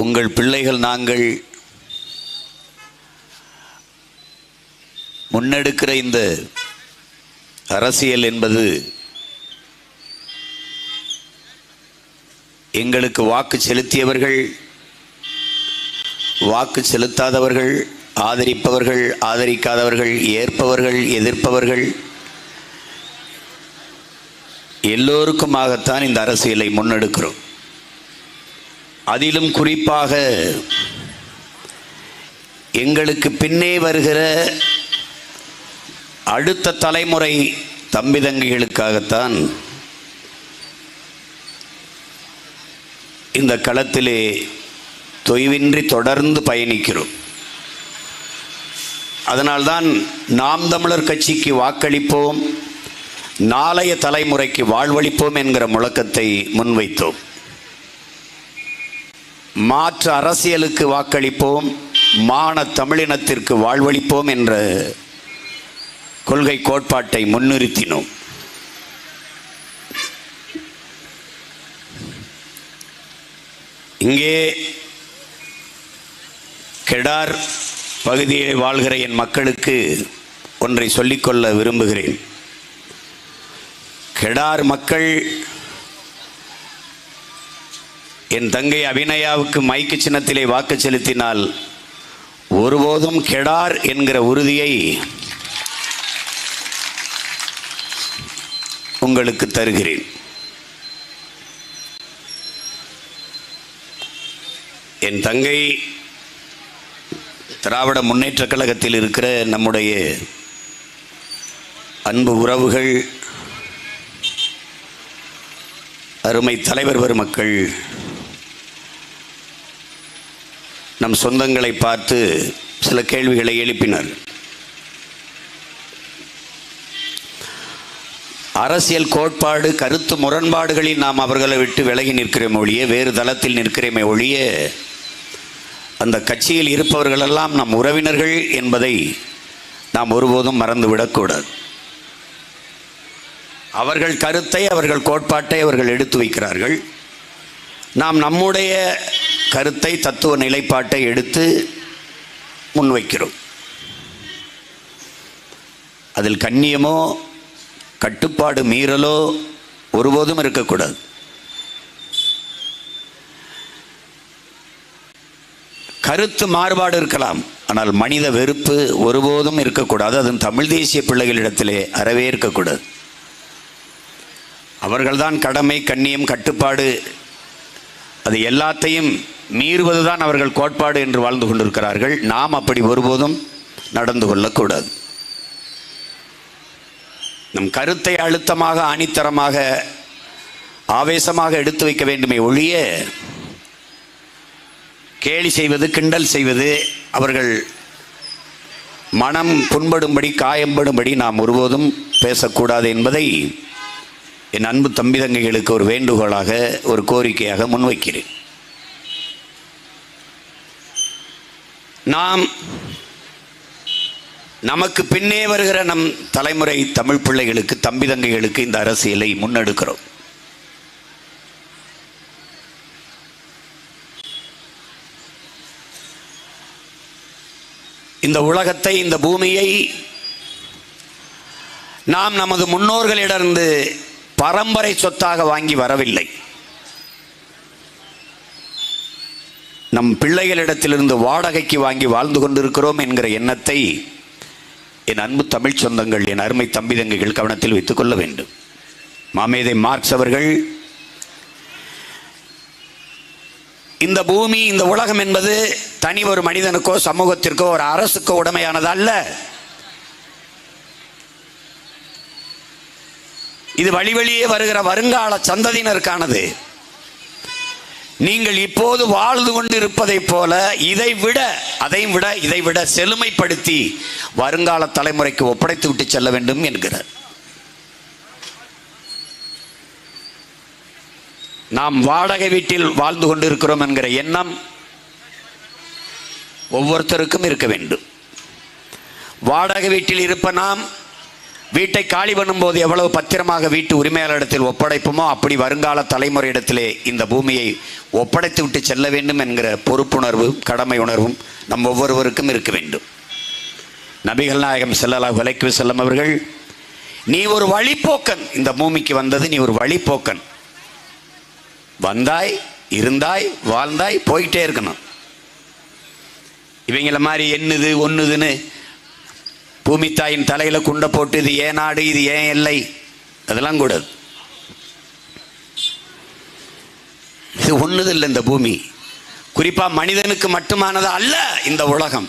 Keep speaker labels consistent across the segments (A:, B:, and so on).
A: உங்கள் பிள்ளைகள் நாங்கள் முன்னெடுக்கிற இந்த அரசியல் என்பது எங்களுக்கு வாக்கு செலுத்தியவர்கள், வாக்கு செலுத்தாதவர்கள், ஆதரிப்பவர்கள், ஆதரிக்காதவர்கள், ஏற்பவர்கள், எதிர்ப்பவர்கள் எல்லோருக்குமாகத்தான் இந்த அரசியலை முன்னெடுக்கிறோம். அதிலும் குறிப்பாக எங்களுக்கு பின்னே வருகிற அடுத்த தலைமுறை தம்பி தங்கைகளுக்காகத்தான் இந்த களத்திலே தொய்வின்றி தொடர்ந்து பயணிக்கிறோம். அதனால்தான் நாம் தமிழர் கட்சிக்கு வாக்களிப்போம், நாளைய தலைமுறைக்கு வாழ்வளிப்போம் என்கிற முழக்கத்தை முன்வைத்தோம். மாற்று அரசியலுக்கு வாக்களிப்போம், மான தமிழினத்திற்கு வாழ்வளிப்போம் என்ற கொள்கை கோட்பாட்டை முன்னிறுத்தினோம். இங்கே கெடார் பகுதியில் வாழ்கிற என் மக்களுக்கு ஒன்றை சொல்லிக்கொள்ள விரும்புகிறேன். கெடார் மக்கள் என் தங்கை அபிநயாவுக்கு மைக்கு சின்னத்திலே வாக்கு செலுத்தினால் ஒருபோதும் கெடார் என்கிற உறுதியை உங்களுக்கு தருகிறேன். என் தங்கை திராவிட முன்னேற்றக் கழகத்தில் இருக்கிற நம்முடைய அன்பு உறவுகள், அருமை தலைவர் பெருமக்கள் நம் சொந்தங்களை பார்த்து சில கேள்விகளை எழுப்பினர். அரசியல் கோட்பாடு, கருத்து முரண்பாடுகளில் நாம் அவர்களை விட்டு விலகி நிற்கிறோமே ஒழிய, வேறு தளத்தில் நிற்கிறோமே ஒழிய, அந்த கட்சியில் இருப்பவர்களெல்லாம் நம் உறவினர்கள் என்பதை நாம் ஒருபோதும் மறந்துவிடக்கூடாது. அவர்கள் கருத்தை, அவர்கள் கோட்பாட்டை அவர்கள் எடுத்து வைக்கிறார்கள். நாம் நம்முடைய கருத்தை, தத்துவ நிலைப்பாட்டை எடுத்து முன்வைக்கிறோம். அதில் கண்ணியமோ கட்டுப்பாடு மீறலோ ஒருபோதும் இருக்கக்கூடாது. கருத்து மாறுபாடு இருக்கலாம், ஆனால் மனித வெறுப்பு ஒருபோதும் இருக்கக்கூடாது. அதுவும் தமிழ் தேசிய பிள்ளைகளிடத்திலே அறவே இருக்கக்கூடாது. அவர்கள்தான் கடமை, கண்ணியம், கட்டுப்பாடு அது எல்லாத்தையும் மீறுவதுதான் அவர்கள் கோட்பாடு என்று வாழ்ந்து கொண்டிருக்கிறார்கள். நாம் அப்படி ஒருபோதும் நடந்து கொள்ளக்கூடாது. நம் கருத்தை அழுத்தமாக, ஆணித்தரமாக, ஆவேசமாக எடுத்து வைக்க வேண்டுமே ஒழிய, கேலி செய்வது, கிண்டல் செய்வது, அவர்கள் மனம் புண்படும்படி, காயம்படும்படி நாம் ஒருபோதும் பேசக்கூடாது என்பதை என் அன்பு தம்பி தங்கைகளுக்கு ஒரு வேண்டுகோளாக, ஒரு கோரிக்கையாக முன்வைக்கிறேன். நாம் நமக்கு பின்னே வருகிற நம் தலைமுறை தமிழ் பிள்ளைகளுக்கு, தம்பி தங்கைகளுக்கு இந்த அரசியலை முன்னெடுக்கிறோம். இந்த உலகத்தை, இந்த பூமியை நாம் நமது முன்னோர்களிடமிருந்து பரம்பரை சொத்தாக வாங்கி வரவில்லை. நம் பிள்ளைகளிடத்திலிருந்து வாடகைக்கு வாங்கி வாழ்ந்து கொண்டிருக்கிறோம் என்கிற எண்ணத்தை என் அன்பு தமிழ் சொந்தங்கள், என் அருமை தம்பி தங்கைகள் கவனத்தில் வைத்துக் கொள்ள வேண்டும். மாமேதை மார்க்ஸ் அவர்கள், இந்த பூமி, இந்த உலகம் என்பது தனி ஒரு மனிதனுக்கோ, சமூகத்திற்கோ, ஒரு அரசுக்கோ உடைமையானது அல்ல. இது வழி வழியே வருகிற வருங்கால சந்ததியினருக்கானது. நீங்கள் இப்போது வாழ்ந்து கொண்டிருப்பதைப் போல இதை விட செழுமைப்படுத்தி வருங்கால தலைமுறைக்கு ஒப்படைத்து விட்டு செல்ல வேண்டும் என்கிறார். நாம் வாடகை வீட்டில் வாழ்ந்து கொண்டிருக்கிறோம் என்கிற எண்ணம் ஒவ்வொருத்தருக்கும் இருக்க வேண்டும். வாடகை வீட்டில் இருப்ப நாம் வீட்டை காலி பண்ணும்போது எவ்வளவு பத்திரமாக வீட்டு உரிமையாளரிடத்தில் ஒப்படைப்போமோ அப்படி வருங்கால தலைமுறையிடத்திலே இந்த பூமியை ஒப்படைத்து விட்டு செல்ல வேண்டும் என்கிற பொறுப்புணர்வு, கடமை உணர்வும் நம் ஒவ்வொருவருக்கும் இருக்க வேண்டும். நபிகள் நாயகம் ஸல்லல்லாஹு அலைஹி வஸல்லம் அவர்கள், நீ ஒரு வழிப்போக்கன், இந்த பூமிக்கு வந்தது நீ ஒரு வழிப்போக்கன், வந்தாய், இருந்தாய், வாழ்ந்தாய், போயிட்டே இருக்கணும். இவங்கள மாதிரி என்னது ஒன்னுதுன்னு பூமி தாயின் தலையில குண்டை போட்டு இது ஏன் நாடு, இது ஏன் எல்லை, அதெல்லாம் கூடாது. இது ஒண்ணுது இல்லை. இந்த பூமி குறிப்பா மனிதனுக்கு மட்டுமானது அல்ல. இந்த உலகம்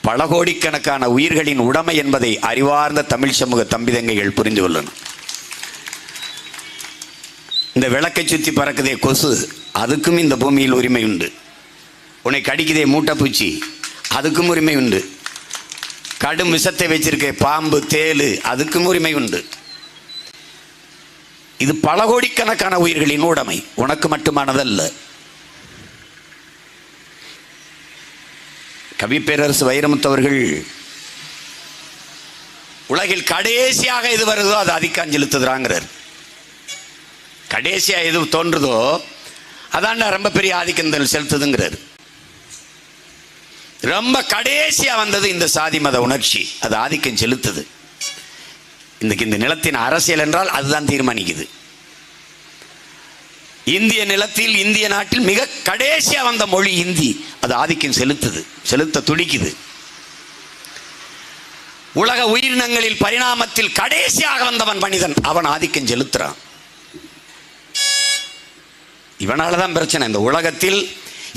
A: பல கோடிக்கணக்கான உயிர்களின் உடைமை என்பதை அறிவார்ந்த தமிழ் சமூக தம்பிதங்கைகள் புரிந்து கொள்ளணும். இந்த விளக்கை சுற்றி பறக்குதே கொசு, அதுக்கும் இந்த பூமியில் உரிமை உண்டு. உன்னை கடிக்குதே மூட்டைப்பூச்சி, அதுக்கும் உரிமை உண்டு. கடும் விஷத்தை வச்சிருக்க பாம்பு, தேளு, அதுக்கும் உரிமை உண்டு. இது பல கோடிக்கணக்கான உயிர்களின் உடைமை, உனக்கு மட்டுமானதல்ல. கவி பேரரசு வைரமுத்தவர்கள் உலகில் கடைசியாக எது வருதோ அது ஆதிக்கம் செலுத்துறாங்கிறார். கடைசியா எது தோன்றுதோ அதான் ரொம்ப பெரிய ஆதிக்கம் செலுத்துதுங்கிறார். ரொம்ப கடைசியா வந்தது இந்த சாதி மத உணர்ச்சி, அது ஆதிக்கம் செலுத்துது. இன்னைக்கு இந்த நிலத்தின் அரசியல் என்றால் அதுதான் தீர்மானிக்குது. இந்திய நிலத்தில், இந்திய நாட்டில் மிக கடைசியா வந்த மொழி இந்தி, அது ஆதிக்கம் செலுத்துது, செலுத்த துடிக்குது. உலக உயிரினங்களில் பரிணாமத்தில் கடைசியாக வந்தவன் மனிதன், அவன் ஆதிக்கம் செலுத்துறான். இவனாலதான் பிரச்சனை. இந்த உலகத்தில்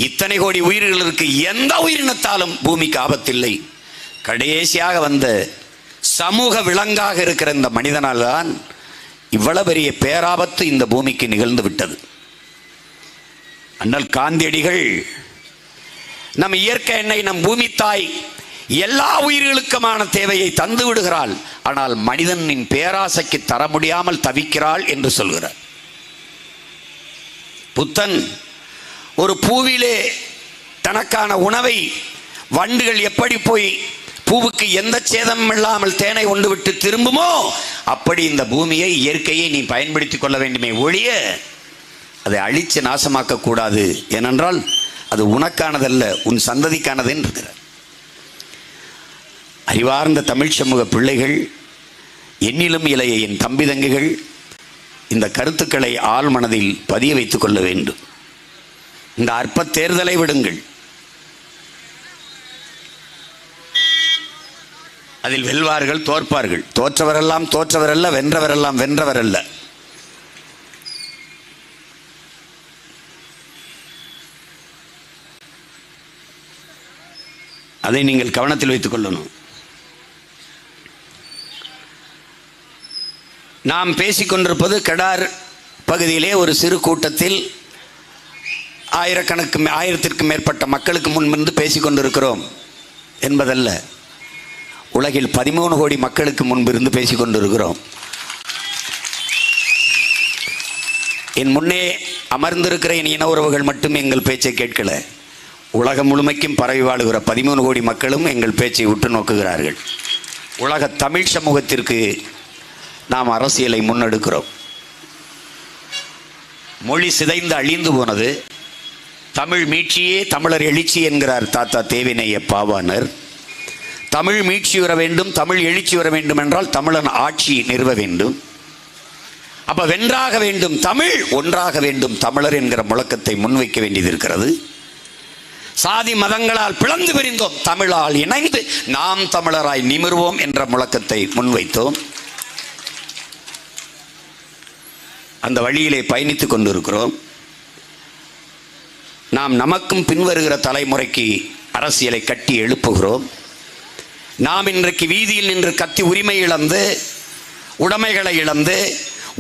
A: இத்தனை கோடி உயிர்களுக்கு எந்த உயிரினத்தாலும் பூமிக்கு ஆபத்தில்லை. கடைசியாக வந்த சமூக விலங்காக இருக்கிற இந்த மனிதனால் தான் இவ்வளவு பெரிய பேராபத்து இந்த பூமிக்கு நிகழ்ந்து விட்டது. அண்ணல் காந்தியடிகள் நம் இயற்கை எண்ணெய், நம் பூமி தாய் எல்லா உயிர்களுக்குமான தேவையை தந்து விடுகிறாள், ஆனால் மனிதனின் பேராசைக்கு தர முடியாமல் தவிக்கிறாள் என்று சொல்கிறார். புத்தன் ஒரு பூவிலே தனக்கான உணவை வண்டுகள் எப்படி போய் பூவுக்கு எந்த சேதமும் இல்லாமல் தேனை கொண்டு விட்டு திரும்புமோ அப்படி இந்த பூமியை, இயற்கையை நீ பயன்படுத்திக் கொள்ள வேண்டுமே ஒழிய அதை அழித்து நாசமாக்க கூடாது. ஏனென்றால் அது உனக்கானதல்ல, உன் சந்ததிக்கானது என்கிறார். அறிவார்ந்த தமிழ் சமூக பிள்ளைகள், என்னிலும் இளைய என் தம்பி தங்கைகள், இந்த கருத்துக்களை ஆள் மனதில் பதிய வைத்துக் கொள்ள வேண்டும். இந்த அற்ப தேர்தலை விடுங்கள். அதில் வெல்வார்கள், தோற்பார்கள். தோற்றவரெல்லாம் தோற்றவரல்ல, வென்றவரெல்லாம் வென்றவரல்ல. அதை நீங்கள் கவனத்தில் வைத்துக் கொள்ளணும். நாம் பேசிக்கொண்டிருப்பது கடார் பகுதியிலே ஒரு சிறு கூட்டத்தில் ஆயிரத்திற்கும் மேற்பட்ட மக்களுக்கு முன்பிருந்து பேசிக்கொண்டிருக்கிறோம் என்பதல்ல. உலகில் 13 கோடி மக்களுக்கு முன்பிருந்து பேசிக்கொண்டிருக்கிறோம். என் முன்னே அமர்ந்திருக்கிற என் இன உறவுகள் மட்டும் எங்கள் பேச்சை கேட்கல. உலகம் முழுமைக்கும் பரவி வாழுகிற 13 கோடி மக்களும் எங்கள் பேச்சை உற்று நோக்குகிறார்கள். உலக தமிழ் சமூகத்திற்கு நாம் அரசியலை முன்னெடுக்கிறோம். மொழி சிதைந்து அழிந்து போனது. தமிழ் மீட்சியே தமிழர் எழுச்சி என்கிறார் தாத்தா தேவினைய பாவாணர். தமிழ் மீட்சி வர வேண்டும், தமிழ் எழுச்சி வர வேண்டும் என்றால் தமிழன் ஆட்சி நிறுவ வேண்டும். அப்ப வென்றாக வேண்டும், தமிழ் ஒன்றாக வேண்டும், தமிழர் என்கிற முழக்கத்தை முன்வைக்க வேண்டியது இருக்கிறது. சாதி மதங்களால் பிளந்து பிரிந்தோம், தமிழால் இணைந்து நாம் தமிழராய் நிமிர்வோம் என்ற முழக்கத்தை முன்வைத்தோம். அந்த வழியிலே பயணித்துக் கொண்டிருக்கிறோம். நாம் நமக்கும் பின்வருகிற தலைமுறைக்கு அரசியலை கட்டி எழுப்புகிறோம். நாம் இன்றைக்கு வீதியில் நின்று கத்தி உரிமை இழந்து, உடைமைகளை இழந்து,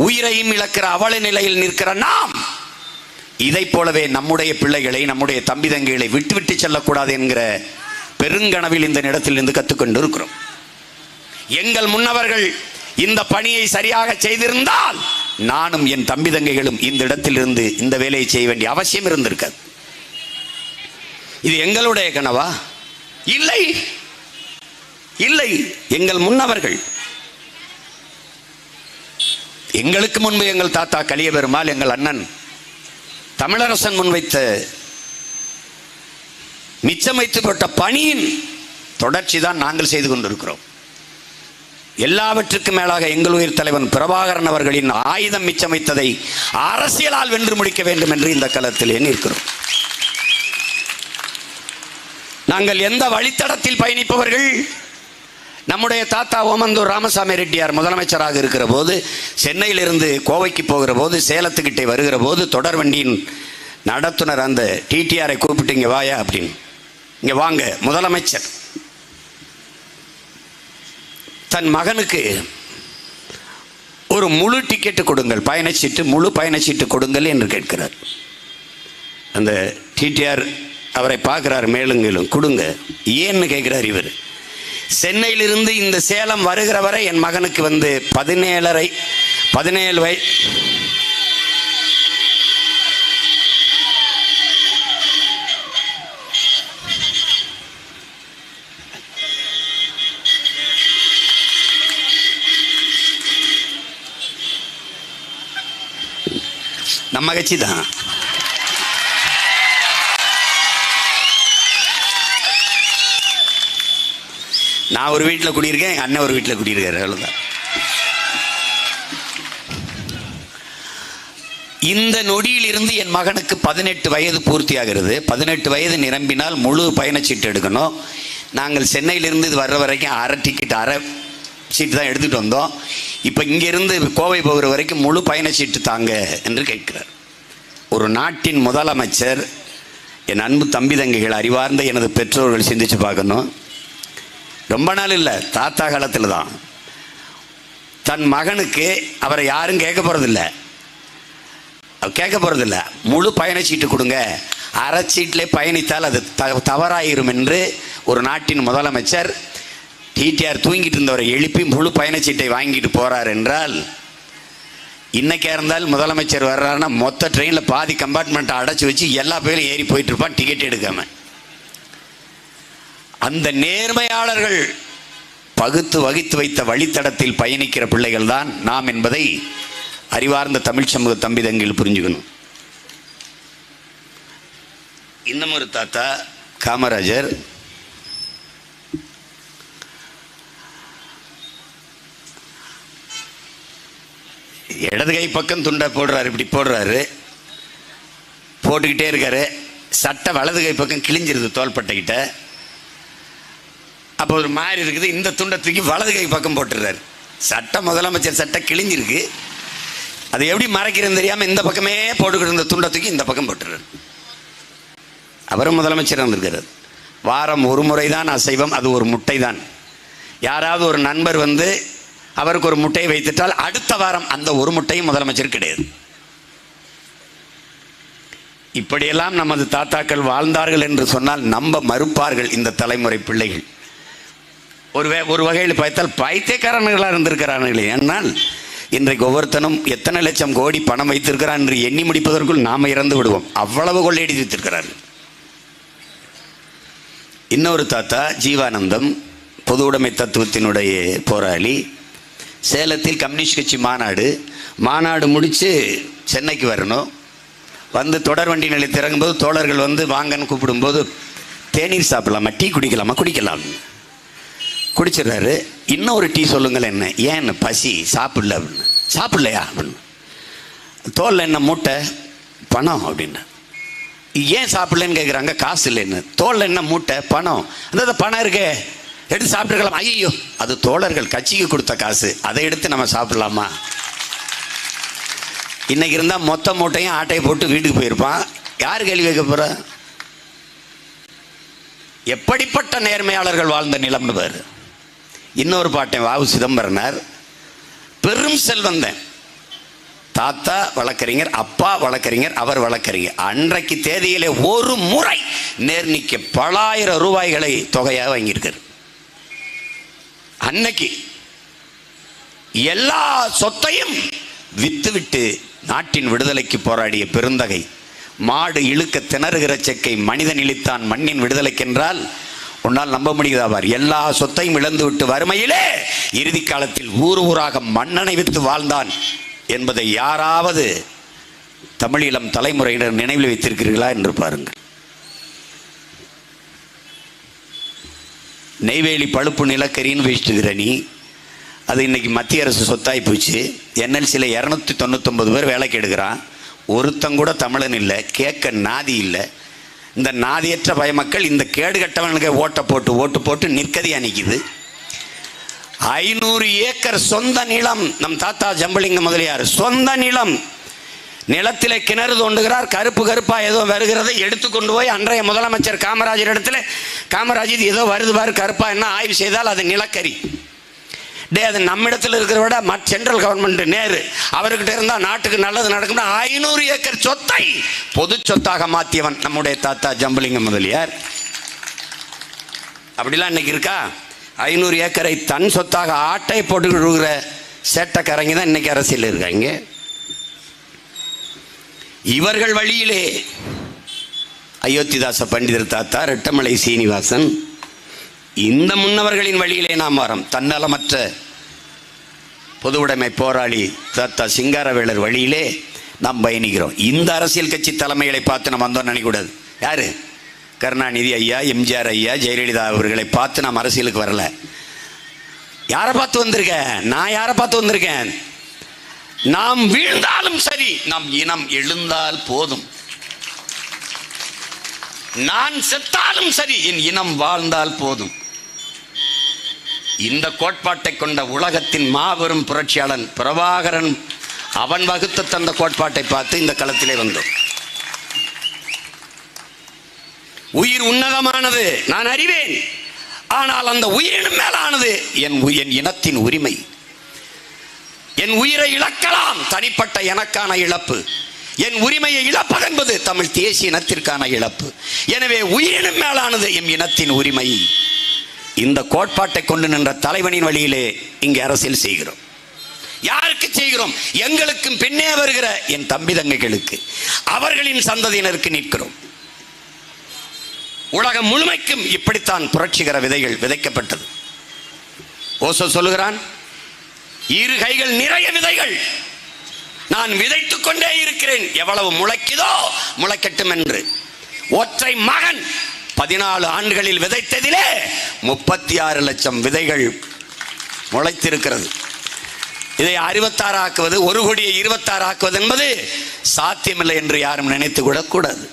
A: உயிரையும் இழக்கிற அவல நிலையில் நிற்கிற நாம் இதை போலவே நம்முடைய பிள்ளைகளை, நம்முடைய தம்பி தங்கைகளை விட்டுவிட்டு செல்லக்கூடாது என்கிற பெருங்கனவில் இந்த இடத்தில் இருந்து கற்றுக்கொண்டு இருக்கிறோம். எங்கள் முன்னவர்கள் இந்த பணியை சரியாக செய்திருந்தால் நானும் என் தம்பி தங்கைகளும் இந்த இடத்தில் இருந்து இந்த வேலையை செய்ய வேண்டிய அவசியம் இருந்திருக்காது. இது எங்களுடைய கனவா? இல்லை இல்லை. எங்கள் முன்னவர்கள் எங்களுக்கு முன்பு எங்கள் தாத்தா கலிய பெருமாள், எங்கள் அண்ணன் தமிழரசன் முன்வைத்த மிச்சம் வைத்து போட்ட பணியின் தொடர்ச்சி தான் நாங்கள் செய்து கொண்டிருக்கிறோம். எல்லாவற்றுக்கும் மேலாக எங்கள் உயிர் தலைவன் பிரபாகரன் அவர்களின் ஆயுதம் மிச்சம் வைத்ததை அரசியலால் வென்று முடிக்க வேண்டும் என்று இந்த களத்திலே நிற்கிறோம். நாங்கள் எந்த வழித்தடத்தில் பயணிப்பவர்கள்? நம்முடைய தாத்தா ஓமந்தூர் ராமசாமி ரெட்டியார் முதலமைச்சராக இருக்கிற போது, சென்னையிலிருந்து கோவைக்கு போகிற போது, சேலத்துக்கிட்டே வருகிற போது, தொடர் வண்டியின் நடத்துனர் அந்த டிடிஆரை கூப்பிட்டு இங்கே வாயா அப்படின்னு, இங்கே வாங்க முதலமைச்சர் தன் மகனுக்கு ஒரு முழு டிக்கெட்டு கொடுங்கள், பயணச்சீட்டு, முழு பயணச்சீட்டு கொடுங்கள் என்று கேட்கிறார். அந்த டிடிஆர் அவரை பார்க்கிறார், மேலுங்களும் கொடுங்க ஏன்னு கேட்கிறார். இவர் சென்னையிலிருந்து இந்த சேலம் வருகிற வரை என் மகனுக்கு வந்து 17 வயது நம்ம கட்சி தான். நான் ஒரு வீட்டில் குடியிருக்கேன், எங்கள் அண்ணன் ஒரு வீட்டில் குடியிருக்காரு, அவ்வளோதான். இந்த நொடியிலிருந்து என் மகனுக்கு 18 வயது பூர்த்தி ஆகிறது. 18 வயது நிரம்பினால் முழு பயணச்சீட்டு எடுக்கணும். நாங்கள் சென்னையிலிருந்து இது வர்ற வரைக்கும் அரை டிக்கெட், அரை சீட்டு தான் எடுத்துகிட்டு வந்தோம். இப்போ இங்கேருந்து கோவை போகிற வரைக்கும் முழு பயணச்சீட்டு தாங்க என்று கேட்கிறார். ஒரு நாட்டின் முதலமைச்சர், என் அன்பு தம்பி தங்கைகள், அறிவார்ந்த எனது பெற்றோர்கள் சிந்திச்சு பார்க்கணும். ரொம்ப நாள் இல்லை, தாத்தா காலத்தில் தான் தன் மகனுக்கு அவரை யாரும் கேட்க போகிறதில்ல, முழு பயணச்சீட்டு கொடுங்க, அரை சீட்டிலே பயணித்தால் அது தவறாயிரும் என்று ஒரு நாட்டின் முதலமைச்சர் டிடிஆர் தூங்கிட்டு இருந்தவரை எழுப்பி முழு பயணச்சீட்டை வாங்கிட்டு போகிறார் என்றால், இன்னைக்கே இருந்தால் முதலமைச்சர் வர்றாருன்னா மொத்த ட்ரெயினில் பாதி கம்பார்ட்மெண்ட்டை அடைச்சி வச்சு எல்லா பேரும் ஏறி போயிட்டு இருப்பான் டிக்கெட் எடுக்காம. அந்த நேர்மையாளர்கள் பகுத்து வகித்து வைத்த வழித்தடத்தில் பயணிக்கிற பிள்ளைகள் தான் நாம் என்பதை அறிவார்ந்த தமிழ் சமூக தம்பி தங்கில் புரிஞ்சுக்கணும். இன்னும் ஒரு தாத்தா காமராஜர், இடது கை பக்கம் துண்டை போடுறாரு, இப்படி போடுறாரு, போட்டுக்கிட்டே இருக்காரு. சட்டை வலது கை பக்கம் கிழிஞ்சிருது தோள்பட்டைக்கிட்ட. அப்போ ஒரு மாதிரி இருக்குது, இந்த துண்டை தூக்கி வலது கை பக்கம் போட்டுடுறாரு. சட்டை முதலமைச்சர் சட்டை கிழிஞ்சிருக்கு, அதை எப்படி மறைக்கிறேன்னு தெரியாமல் இந்த பக்கமே போட்டுக்கிட்டு இருந்த துண்டை தூக்கி இந்த பக்கம் போட்டுறாரு. அவரும் முதலமைச்சர் வந்திருக்கிறார். வாரம் ஒரு முறை தான் அசைவம், அது ஒரு முட்டை தான். யாராவது ஒரு நண்பர் வந்து அவருக்கு ஒரு முட்டையை வைத்துட்டால் அடுத்த வாரம் அந்த ஒரு முட்டையும் முதலமைச்சர் கிடையாது. இப்படியெல்லாம் நமது தாத்தாக்கள் வாழ்ந்தார்கள் என்று சொன்னால் நம்ப மறுப்பார்கள் இந்த தலைமுறை பிள்ளைகள். ஒரு வகையில் பார்த்தால் பைத்தியக்காரர்களாக இருந்திருக்கிறார்களே. ஏன்னால் இன்றைக்கு ஒவ்வொருத்தனும் எத்தனை லட்சம் கோடி பணம் வைத்திருக்கிறான் என்று எண்ணி முடிப்பதற்குள் நாம் இறந்து விடுவோம், அவ்வளவு கொள்ளையடித்து வைத்திருக்கிறார்கள். இன்னொரு தாத்தா ஜீவானந்தம், பொது உடைமை தத்துவத்தினுடைய போராளி. சேலத்தில் கம்யூனிஸ்ட் கட்சி மாநாடு முடித்து சென்னைக்கு வரணும். வந்து தொடர் வண்டி நிலையத்தில் இறங்கும்போது தோழர்கள் வந்து வாங்கன்னு கூப்பிடும்போது, தேநீர் சாப்பிடலாமா, டீ குடிக்கலாமா, குடிக்கலாம், குடிச்சிடுறாரு. இன்னும் ஒரு டீ சொல்லுங்கள், என்ன ஏன் பசி, சாப்பிடல அப்படின்னு. சாப்பிடலையா அப்படின்னு. தோலில் என்ன மூட்டை, பணம் அப்படின்னு. ஏன் சாப்பிடலன்னு கேட்குறாங்க. காசு இல்லைன்னு. தோலில் என்ன மூட்டை, பணம். அந்த பணம் இருக்கே, எடுத்து சாப்பிட்டுருக்கலாம். ஐயோ, அது தோழர்கள் கட்சிக்கு கொடுத்த காசு, அதை எடுத்து நம்ம சாப்பிடலாமா? இன்னைக்கு இருந்தால் மொத்த மூட்டையும் ஆட்டையை போட்டு வீட்டுக்கு போயிருப்பான். யார் கேள்வி வைக்க போற? எப்படிப்பட்ட நேர்மையாளர்கள் வாழ்ந்த நிலம்னு பாரு. இன்னொரு பாட்டை வாவு சிதம்பரனார், பெரும் செல்வந்தன், தாத்தா வழக்கறிஞர், அப்பா வழக்கறிஞர், அவர் வழக்கறிஞர். அன்றைக்கு தேதியிலே ஒரு முறை நேர்நிக்க பல ஆயிரம் ரூபாய்களை தொகையாக வாங்கியிருக்கார். அன்னைக்கு எல்லா சொத்தையும் வித்துவிட்டு நாட்டின் விடுதலைக்கு போராடிய பெருந்தகை. மாடு இழுக்க திணறுகிற செக்கை மனிதன் இழுத்தான் மண்ணின் விடுதலைக்கென்றால் உன்னால் நம்ப முடியுதாவார். எல்லா சொத்தையும் இழந்து விட்டு வறுமையிலே இறுதி காலத்தில் ஊர் ஊராக மண்ணனை வித்து வாழ்ந்தான் என்பதை யாராவது தமிழீழம் தலைமுறையினர் நினைவில் வைத்திருக்கிறீர்களா என்று பாருங்கள். நெய்வேலி பழுப்பு நிலக்கரின்னு வச்சுட்டுக்கிற நீ, அது இன்னைக்கு மத்திய அரசு சொத்தாகி போச்சு. என்எல்சியில் 299 பேர் வேலைக்கு எடுக்கிறான். ஒருத்தங்கூட தமிழன் இல்லை, கேட்க நாதி இல்லை. இந்த நாதியற்ற பயமக்கள் இந்த கேடு கட்டவனுக்கு ஓட்டு போட்டு நிற்கதியா நிற்கிது. 500 ஏக்கர் சொந்த நிலம். நம் தாத்தா ஜம்புலிங்க முதலியார் சொந்த நிலம். நிலத்திலே கிணறு தோண்டுகிறார். கருப்பா ஏதோ வருகிறதை எடுத்துக்கொண்டு போய் அன்றைய முதலமைச்சர் காமராஜர் இடத்துல, காமராஜ் இது ஏதோ வருது பாரு கருப்பா, என்ன ஆய்வு செய்தால் அது நிலக்கரி. அது நம்மிடத்தில் இருக்கிற விட சென்ட்ரல் கவர்மெண்ட் நேரு அவர்கிட்ட இருந்தால் நாட்டுக்கு நல்லது நடக்கும். 500 ஏக்கர் சொத்தை பொது சொத்தாக மாற்றியவன் நம்முடைய தாத்தா ஜம்புலிங்க முதலியார். அப்படிலாம் இன்னைக்கு இருக்கா? 500 ஏக்கரை தன் சொத்தாக ஆட்டை போட்டுக்கிற சேட்டக்காரங்க தான் இன்னைக்கு அரசியல் இருக்காங்க. இவர்கள் வழியிலே அயோத்திதாச பண்டிதர் தாத்தா, ரெட்டமலை சீனிவாசன், இந்த முன்னவர்களின் வழியிலே நாம் வரோம். தன்னலமற்ற பொது உடைமை போராளி தாத்தா சிங்காரவேலர் வழியிலே நாம் பயணிக்கிறோம். இந்த அரசியல் கட்சி தலைமைகளை பார்த்து நம்ம வந்தோம் நினைக்கூடாது. யாரு? கருணாநிதி ஐயா, எம்ஜிஆர் ஐயா, ஜெயலலிதா அவர்களை பார்த்து நாம் அரசியலுக்கு வரல. யாரை பார்த்து வந்திருக்கேன்? நான் யாரை பார்த்து வந்திருக்கேன்? நாம் வீழ்ந்தாலும் சரி, நம் இனம் எழுந்தால் போதும். நான் செத்தாலும் சரி, என் இனம் வாழ்ந்தால் போதும். இந்த கோட்பாட்டை கொண்ட உலகத்தின் மாபெரும் புரட்சியாளன் பிரபாகரன் அவன் வகுத்து தந்த கோட்பாட்டை பார்த்து இந்த களத்திலே வந்தோம். உயிர் உன்னதமானது, நான் அறிவேன். ஆனால் அந்த உயிரினும் மேலானது என் இனத்தின் உரிமை. என் உயிரை இழக்கலாம், தனிப்பட்ட எனக்கான இழப்பு. என் உரிமையை இழப்பது என்பது தமிழ் தேசிய இனத்திற்கான இழப்பு. எனவே உயிரினும் மேலானது என் இனத்தின் உரிமை. இந்த கோட்பாட்டை கொண்டு நின்ற தலைவனின் வழியிலே இங்கே அரசியல் செய்கிறோம். யாருக்கு செய்கிறோம்? எங்களுக்கும் பின்னே வருகிற என் தம்பி தங்கைகளுக்கு, அவர்களின் சந்ததியினருக்கு நிற்கிறோம். உலகம் முழுமைக்கும் இப்படித்தான் புரட்சிகர விதைகள் விதைக்கப்பட்டது. ஓசோ சொல்லுகிறான், 2 கைகள் நிறைய விதைகள், நான் விதைத்துக் கொண்டே இருக்கிறேன், எவ்வளவு முளைக்குதோ முளைக்கட்டும் என்று. ஒற்றை மகன் 14 ஆண்டுகளில் விதைத்ததிலே 36 லட்சம் விதைகள் முளைத்திருக்கிறது. இதை 66 ஆக்குவது, 1 கோடியை 26 ஆக்குவது என்பது சாத்தியமில்லை என்று யாரும் நினைத்து விடக்கூடாது.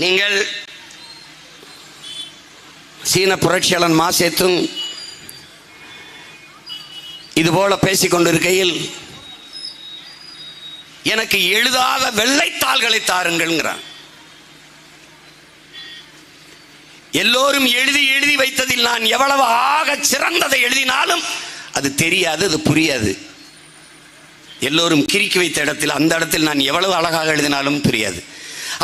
A: நீங்கள் சீன புரட்சியாளன் மாசேத்துங் இதுபோல பேசிக் கொண்டிருக்கையில் எனக்கு எழுதாத வெள்ளைத்தாள்களை தாருங்கள்ங்கிறான். எல்லோரும் எழுதி எழுதி வைத்ததில் நான் எவ்வளவு ஆக சிறந்ததை எழுதினாலும் அது தெரியாது, அது புரியாது. எல்லோரும் கிறுக்கி வைத்த இடத்தில், அந்த இடத்தில் நான் எவ்வளவு அழகாக எழுதினாலும் புரியாது.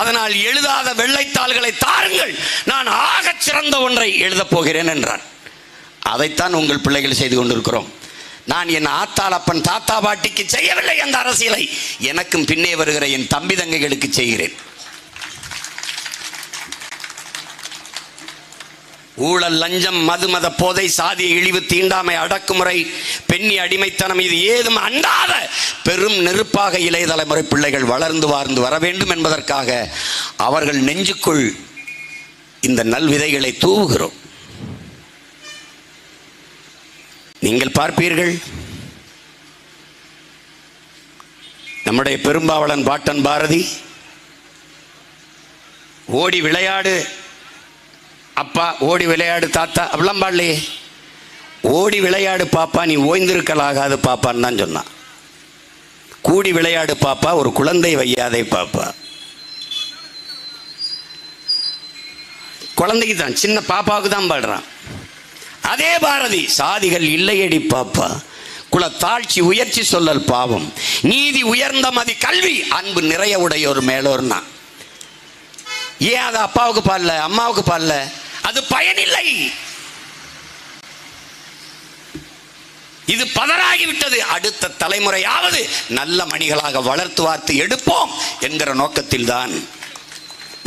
A: அதனால் எழுதாத வெள்ளைத்தாள்களை தாருங்கள், நான் ஆக சிறந்த ஒன்றை எழுதப் போகிறேன் என்றான். அதைத்தான் உங்கள் பிள்ளைகள் செய்து கொண்டிருக்கிறோம். நான் என் ஆத்தாளப்பன் தாத்தா பாட்டிக்கு செய்யவில்லை அந்த அரசியலை, எனக்கும் பின்னே வருகிற என் தம்பி தங்கைகளுக்கு செய்கிறேன். ஊழல், லஞ்சம், மதுமத போதை, சாதிய இழிவு, தீண்டாமை, அடக்குமுறை, பெண்ணி அடிமைத்தனம், இது ஏதும் அண்டாத பெரும் நெருப்பாக இளைய தலைமுறை பிள்ளைகள் வளர்ந்து வாழ்ந்து வர வேண்டும் என்பதற்காக அவர்கள் நெஞ்சுக்குள் இந்த நல்விதைகளை தூவுகிறோம். நீங்கள் பார்ப்பீர்கள், நம்முடைய பெரும்பாவளன் பாட்டன் பாரதி, ஓடி விளையாடு அப்பா, ஓடி விளையாடு தாத்தா, அப்படிலாம் பாடலையே. ஓடி விளையாடு பாப்பா, நீ ஓய்ந்திருக்கலாகாது பாப்பான்னு தான் சொன்னான். கூடி விளையாடு பாப்பா, ஒரு குழந்தை வையாதே பாப்பா. குழந்தைக்கு தான், சின்ன பாப்பாவுக்கு தான் பாடுறான். அதே பாரதி, சாதிகள் இல்லையடி பாப்பா, குலத்தாழ்ச்சி உயர்ச்சி சொல்லல் பாவம், நீதி உயர்ந்த மதி கல்வி, அன்பு நிறைய உடையோர் மேலோர்னா. ஏன் அது அப்பாவுக்கு பாடல, அம்மாவுக்கு பாடல? அது பயனில்லை. இது பதறாகிவிட்டது. அடுத்த தலைமுறையாவது நல்ல மணிகளாக வளர்த்து வார்த்து எடுப்போம் என்கிற நோக்கத்தில் தான்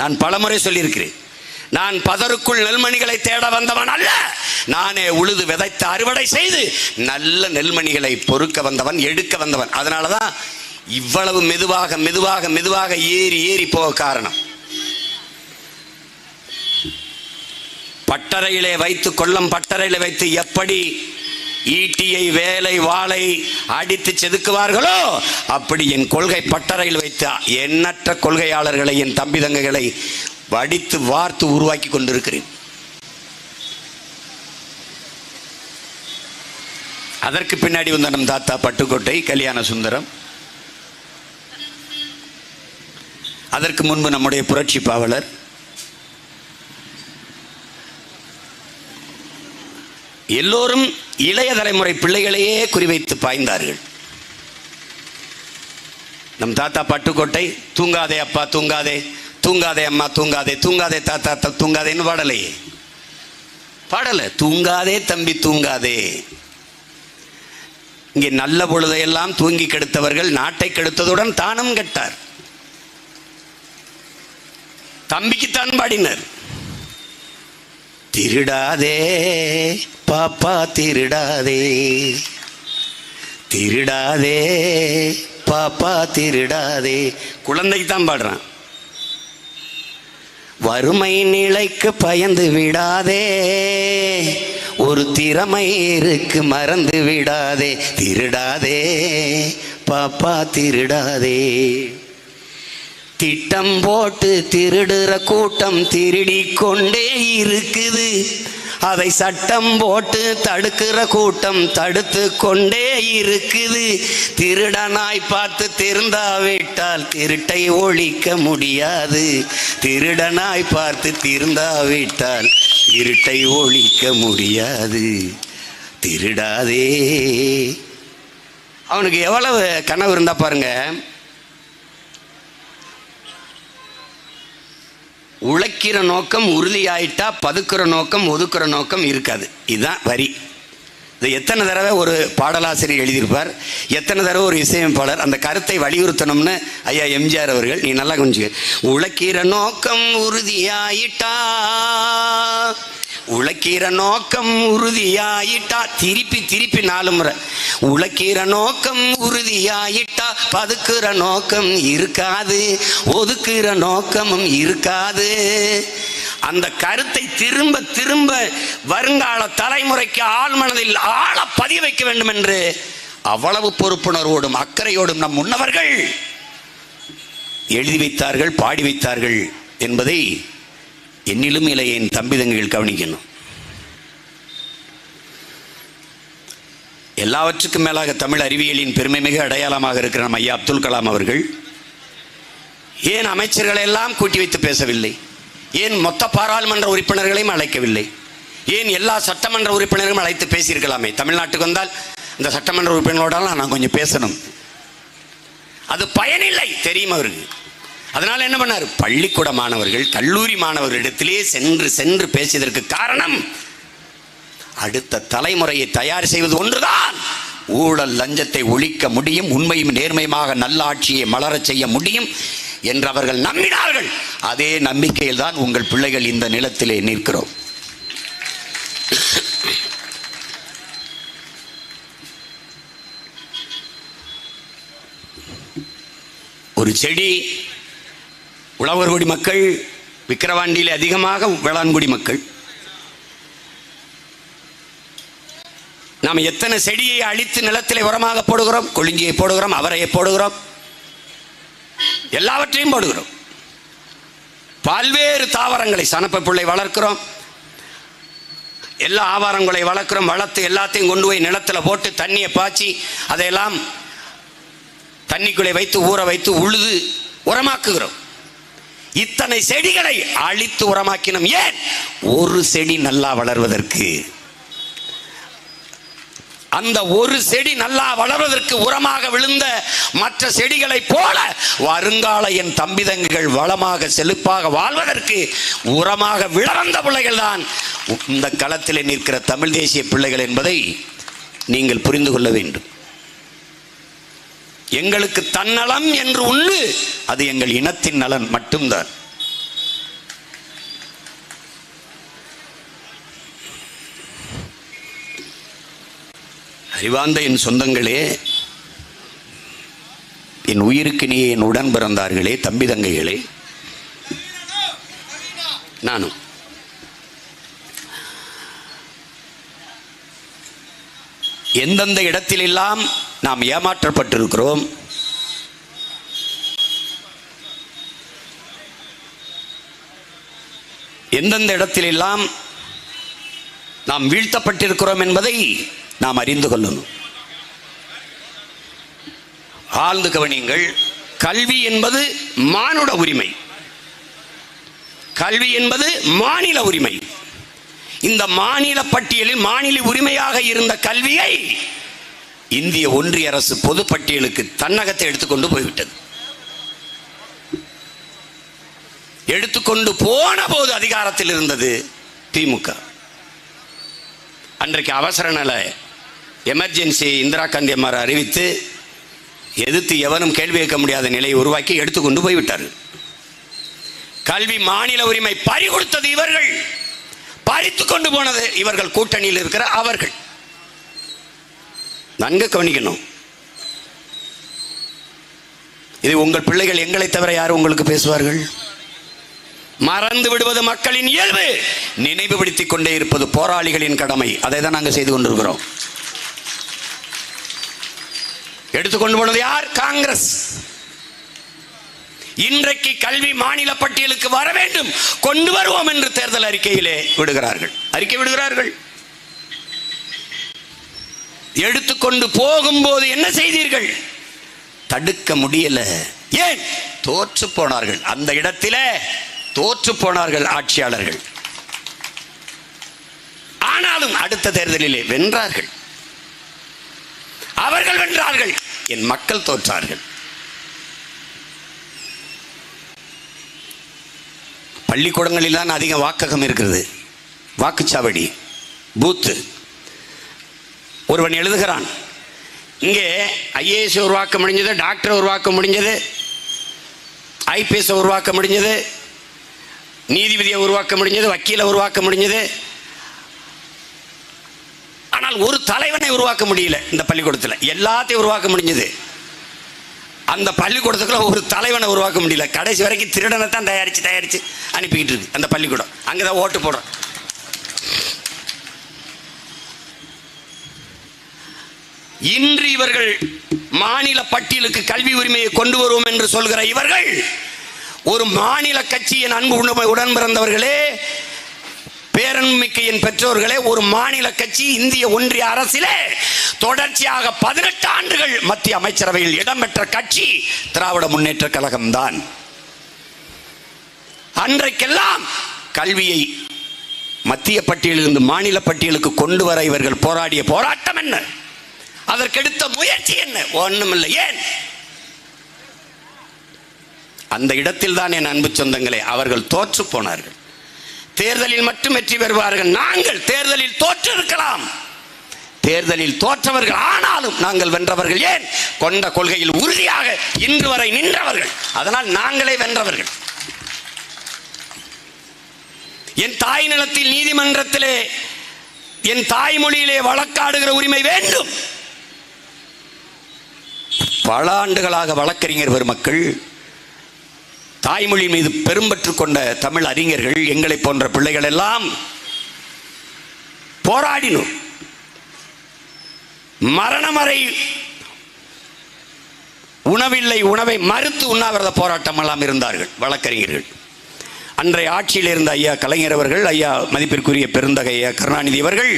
A: நான் பலமுறை சொல்லியிருக்கிறேன். நான் பதருக்குள் நெல்மணிகளை தேட வந்தவன் அல்ல. நானே உழுது விதைத்து அறுவடை செய்து நல்ல நெல்மணிகளை பொறுக்க வந்தவன், எடுக்க வந்தவன். அதனாலதான் இவ்வளவு மெதுவாக மெதுவாக மெதுவாக ஏறி ஏறி போக காரணம். பட்டறையிலே வைத்து, கொல்லம் பட்டறையிலே வைத்து எப்படி ஈட்டியை வேலை வாளை அடித்து செதுக்குவார்களோ அப்படி என் கொள்கை பட்டறையில் வைத்து எண்ணற்ற கொள்கையாளர்களை, என் தம்பி தங்கைகளை வடித்து வார்த்து உருவாக்கி கொண்டிருக்கிறேன். அதற்கு பின்னாடி வந்த நம் தாத்தா பட்டுக்கோட்டை கல்யாண சுந்தரம், அதற்கு முன்பு நம்முடைய புரட்சி பாவலர், எல்லோரும் இளைய தலைமுறை பிள்ளைகளையே குறிவைத்து பாய்ந்தார்கள். நம் தாத்தா பட்டுக்கோட்டை தூங்காதே அப்பா தூங்காதே, தூங்காதே அம்மா தூங்காதே, தூங்காதே தாத்தா தூங்காதேன்னு பாடலையே, பாடல, தூங்காதே தம்பி தூங்காதே. இங்கே நல்ல பொழுதையெல்லாம் தூங்கி கெடுத்தவர்கள் நாட்டை கெடுத்ததுடன் தானும் கெட்டார். தம்பிக்குத்தான் பாடினர். திருடாதே பாப்பா திருடாதே, திருடாதே பாப்பா திருடாதே, குழந்தைக்கு தான் பாடுறான். வறுமை நிலைக்கு பயந்து விடாதே, ஒரு திறமை இருக்கு மறந்து விடாதே, திருடாதே பாப்பா திருடாதே. திட்டம் போட்டு திருடுற கூட்டம் திருடி கொண்டே இருக்குது, அதை சட்டம் போட்டு தடுக்கிற கூட்டம் தடுத்து கொண்டே இருக்குது. திருடனாய் பார்த்து திருந்தாவிட்டால் திருட்டை ஒழிக்க முடியாது, திருடனாய் பார்த்து திருந்தாவிட்டால் இருட்டை ஒழிக்க முடியாது. திருடாதே. அவனுக்கு எவ்வளவு கனவு இருந்தா பாருங்க. உழைக்கிற நோக்கம் உறுதியாயிட்டா பதுக்கிற நோக்கம் ஒதுக்குற நோக்கம் இருக்காது. இதுதான் வரி. இது எத்தனை தடவை ஒரு பாடலாசிரியர் எழுதியிருப்பார், எத்தனை தடவை ஒரு இசையமைப்பாளர் அந்த கருத்தை வலியுறுத்தணும்னு ஐயா எம்ஜிஆர் அவர்கள். நீ நல்லா கொஞ்சம் உழைக்கிற நோக்கம் உறுதியாயிட்டா, உழைக்கிற நோக்கம் உறுதியாயிட்டா, திருப்பி திருப்பி 4 முறை. உழைக்கிற நோக்கம் உறுதியாயிட்டா பதுக்குற நோக்கம் இருக்காது, ஒதுக்குற நோக்கமும் இருக்காது. அந்த கருத்தை திரும்ப திரும்ப வருங்கால தலைமுறைக்கு ஆழ்மனதில் ஆழ பதிய வைக்க வேண்டும் என்று அவ்வளவு பொறுப்புணர்வோடும் அக்கறையோடும் நம் முன்னவர்கள் எழுதி வைத்தார்கள், பாடி வைத்தார்கள் என்பதை என்னிலும் இல்லை என் தம்பி தங்கைகள் கவனிக்கணும். எல்லாவற்றுக்கும் மேலாக தமிழ் அறிவியலின் பெருமை மிக அடையாளமாக இருக்கிற நம்ம ஐயா அப்துல் கலாம் அவர்கள் ஏன் அமைச்சர்களை எல்லாம் கூட்டி வைத்து பேசவில்லை? ஏன் மொத்த பாராளுமன்ற உறுப்பினர்களையும் அழைக்கவில்லை? ஏன் எல்லா சட்டமன்ற உறுப்பினர்களும் அழைத்து பேசியிருக்கலாமே? தமிழ்நாட்டுக்கு வந்தால் இந்த சட்டமன்ற உறுப்பினர்களோட நான் கொஞ்சம் பேசணும், அது பயனில்லை தெரியும் அவருக்கு. அதனால என்ன பண்ணார்? பள்ளிக்கூட மாணவர்கள் கல்லூரி மாணவர்களிடத்திலே சென்று சென்று பேசியதற்கு காரணம் அடுத்த தலைமுறையை தயார் செய்வது ஒன்றுதான். ஊழல் லஞ்சத்தை ஒழிக்க முடியும், உண்மையும் நேர்மையுமாக நல்ல ஆட்சியை மலரச் செய்ய முடியும் என்று அவர்கள் நம்பினார்கள். அதே நம்பிக்கையில் தான் உங்கள் பிள்ளைகள் இந்த நிலத்திலே நிற்கிறோம். ஒரு செடி உழவர்குடி மக்கள், விக்கிரவாண்டியில் அதிகமாக வேளாண்குடி மக்கள், நாம் எத்தனை செடியை அழித்து நிலத்திலே உரமாக போடுகிறோம்? கொளிஞ்சியை போடுகிறோம், அவரையை போடுகிறோம், எல்லாவற்றையும் போடுகிறோம். பல்வேறு தாவரங்களை சனப்பப்புள்ளை வளர்க்கிறோம், எல்லா ஆவாரங்களை வளர்க்கிறோம். வளர்த்து எல்லாத்தையும் கொண்டு போய் நிலத்தில் போட்டு தண்ணியை பாய்ச்சி அதையெல்லாம் தண்ணிக்குள்ளே வைத்து ஊற வைத்து உழுது உரமாக்குகிறோம். இத்தனை செடிகளை அழித்து உரமாக்கினோம். ஏன்? ஒரு செடி நல்லா வளர்வதற்கு. அந்த ஒரு செடி நல்லா வளர்வதற்கு உரமாக விழுந்த மற்ற செடிகளை போல வருங்கால என் தம்பி தங்கைகள் வளமாக செழிப்பாக வாழ்வதற்கு உரமாக விழ வந்த பிள்ளைகள் தான் இந்த களத்தில் நிற்கிற தமிழ் தேசிய பிள்ளைகள் என்பதை நீங்கள் புரிந்து கொள்ள வேண்டும். எங்களுக்கு தன்னலம் என்று உண்டு, அது எங்கள் இனத்தின் நலன் மட்டும்தான். அறிவார்ந்த என் சொந்தங்களே, என் உயிருக்கினியே என் உடன் பிறந்தார்களே, தம்பி தங்கைகளே, நானும் எந்தெந்த இடத்திலெல்லாம் நாம் ஏமாற்றப்பட்டிருக்கிறோம், எந்தெந்த இடத்திலெல்லாம் நாம் வீழ்த்தப்பட்டிருக்கிறோம் என்பதை நாம் அறிந்து கொள்ளணும். ஆழ்ந்து கவனியுங்கள். கல்வி என்பது மானுட உரிமை, கல்வி என்பது மாநில உரிமை. இந்த மாநில பட்டியலில் மாநில உரிமையாக இருந்த கல்வியை இந்திய ஒன்றிய அரசு பொது பட்டியலுக்கு தன்னகத்தை எடுத்துக்கொண்டு போய்விட்டது. எடுத்துக்கொண்டு போன போது அதிகாரத்தில் இருந்தது திமுக. அன்றைக்கு அவசர நல எமர்ஜென்சி இந்திரா காந்தி அம்மார் அறிவித்து எதிர்த்து எவரும் கேள்வி கேட்க முடியாத நிலையை உருவாக்கி எடுத்துக்கொண்டு போய்விட்டார். கல்வி மாநில உரிமை பறி கொடுத்தது இவர்கள், பறித்து கொண்டு போனது இவர்கள் கூட்டணியில் இருக்கிற அவர்கள். நன்கு கவனிக்கணும். இது உங்கள் பிள்ளைகள் எங்களை தவிர யார் உங்களுக்கு பேசுவார்கள்? மறந்து விடுவது மக்களின் இயல்பு, நினைவுபடுத்திக் கொண்டே இருப்பது போராளிகளின் கடமை. அதை தான் நாங்கள் செய்து கொண்டிருக்கிறோம். எடுத்துக்கொண்டு போனது யார்? காங்கிரஸ். இன்றைக்கு கல்வி மாநில பட்டியலுக்கு வர வேண்டும், கொண்டு வருவோம் என்று தேர்தல் அறிக்கையிலே அறிக்கை விடுகிறார்கள். எடுத்துக்கொண்டு போகும்போது என்ன செய்தீர்கள்? தடுக்க முடியல. ஏன்? தோற்று போனார்கள். அந்த இடத்திலே தோற்று போனார்கள் ஆட்சியாளர்கள். ஆனாலும் அடுத்த தேர்தலிலே வென்றார்கள். அவர்கள் வென்றார்கள், என் மக்கள் தோற்றார்கள். பள்ளிக்கூடங்களில் தான் அதிக வாக்ககம் இருக்கிறது, வாக்குச்சாவடி பூத்து. ஒருவன் எழுதுகிறான், இங்கே ஐஏஎஸ் உருவாக்க முடிஞ்சது, டாக்டர் உருவாக்க முடிஞ்சது, ஐபிஎஸ் உருவாக்க முடிஞ்சது, நீதிபதியை உருவாக்க முடிஞ்சது, வக்கீலை உருவாக்க முடிஞ்சது. ஆனால் ஒரு தலைவனை உருவாக்க முடியல. இந்த பள்ளிக்கூடத்தில் எல்லாத்தையும் உருவாக்க முடிஞ்சது, அந்த பள்ளிக்கூடத்துக்குள்ள ஒரு தலைவனை உருவாக்க முடியல. கடைசி வரைக்கும் திருடனை தான் தயாரிச்சு அனுப்பிக்கிட்டு இருக்கு அந்த பள்ளிக்கூடம். அங்கதான் ஓட்டு போடுறோம். இன்று இவர்கள் மாநில பட்டியலுக்கு கல்வி உரிமையை கொண்டு வருவோம் என்று சொல்கிற இவர்கள் ஒரு மாநில கட்சியின் அன்பு உடன் பிறந்தவர்களே, பேரன்மிக்க என் பெற்றோர்களே, ஒரு மாநில கட்சி இந்திய ஒன்றிய அரசிலே தொடர்ச்சியாக 18 ஆண்டுகள் மத்திய அமைச்சரவையில் இடம்பெற்ற கட்சி திராவிட முன்னேற்ற கழகம் தான். அன்றைக்கெல்லாம் கல்வியை மத்திய பட்டியலிலிருந்து மாநில பட்டியலுக்கு கொண்டு வர இவர்கள் போராடிய போராட்டம் என்ன? அதற்கெடுத்த முயற்சி என்ன? ஒண்ணுமில்லை. ஏன்? அந்த இடத்தில் தான் என் அன்பு சொந்தங்களே அவர்கள் தோற்று போனார்கள். தேர்தலில் மட்டும் வெற்றி பெறுவார்கள். நாங்கள் தேர்தலில் தோற்று இருக்கலாம், தேர்தலில் தோற்றவர்கள், ஆனாலும் நாங்கள் வென்றவர்கள். ஏன்? கொண்ட கொள்கையில் உறுதியாக இன்று வரை நின்றவர்கள். அதனால் நாங்களே வென்றவர்கள். என் தாய் நிலத்தில் நீதிமன்றத்திலே என் தாய்மொழியிலே வழக்காடுகிற உரிமை வேண்டும். பல ஆண்டுகளாக வழக்கறிஞர் பெருமக்கள், தாய்மொழி மீது பெரும்பற்று கொண்ட தமிழ் அறிஞர்கள், எங்களை போன்ற பிள்ளைகள் எல்லாம் போராடினோம். மரணம் வரை உணவில்லை, உணவை மறுத்து உண்ணாவிரத போராட்டம் எல்லாம் இருந்தார்கள் வழக்கறிஞர்கள். அன்றைய ஆட்சியில் இருந்த ஐயா கலைஞர் அவர்கள், ஐயா மதிப்பிற்குரிய பெருந்தகை ஐயா கருணாநிதி அவர்கள்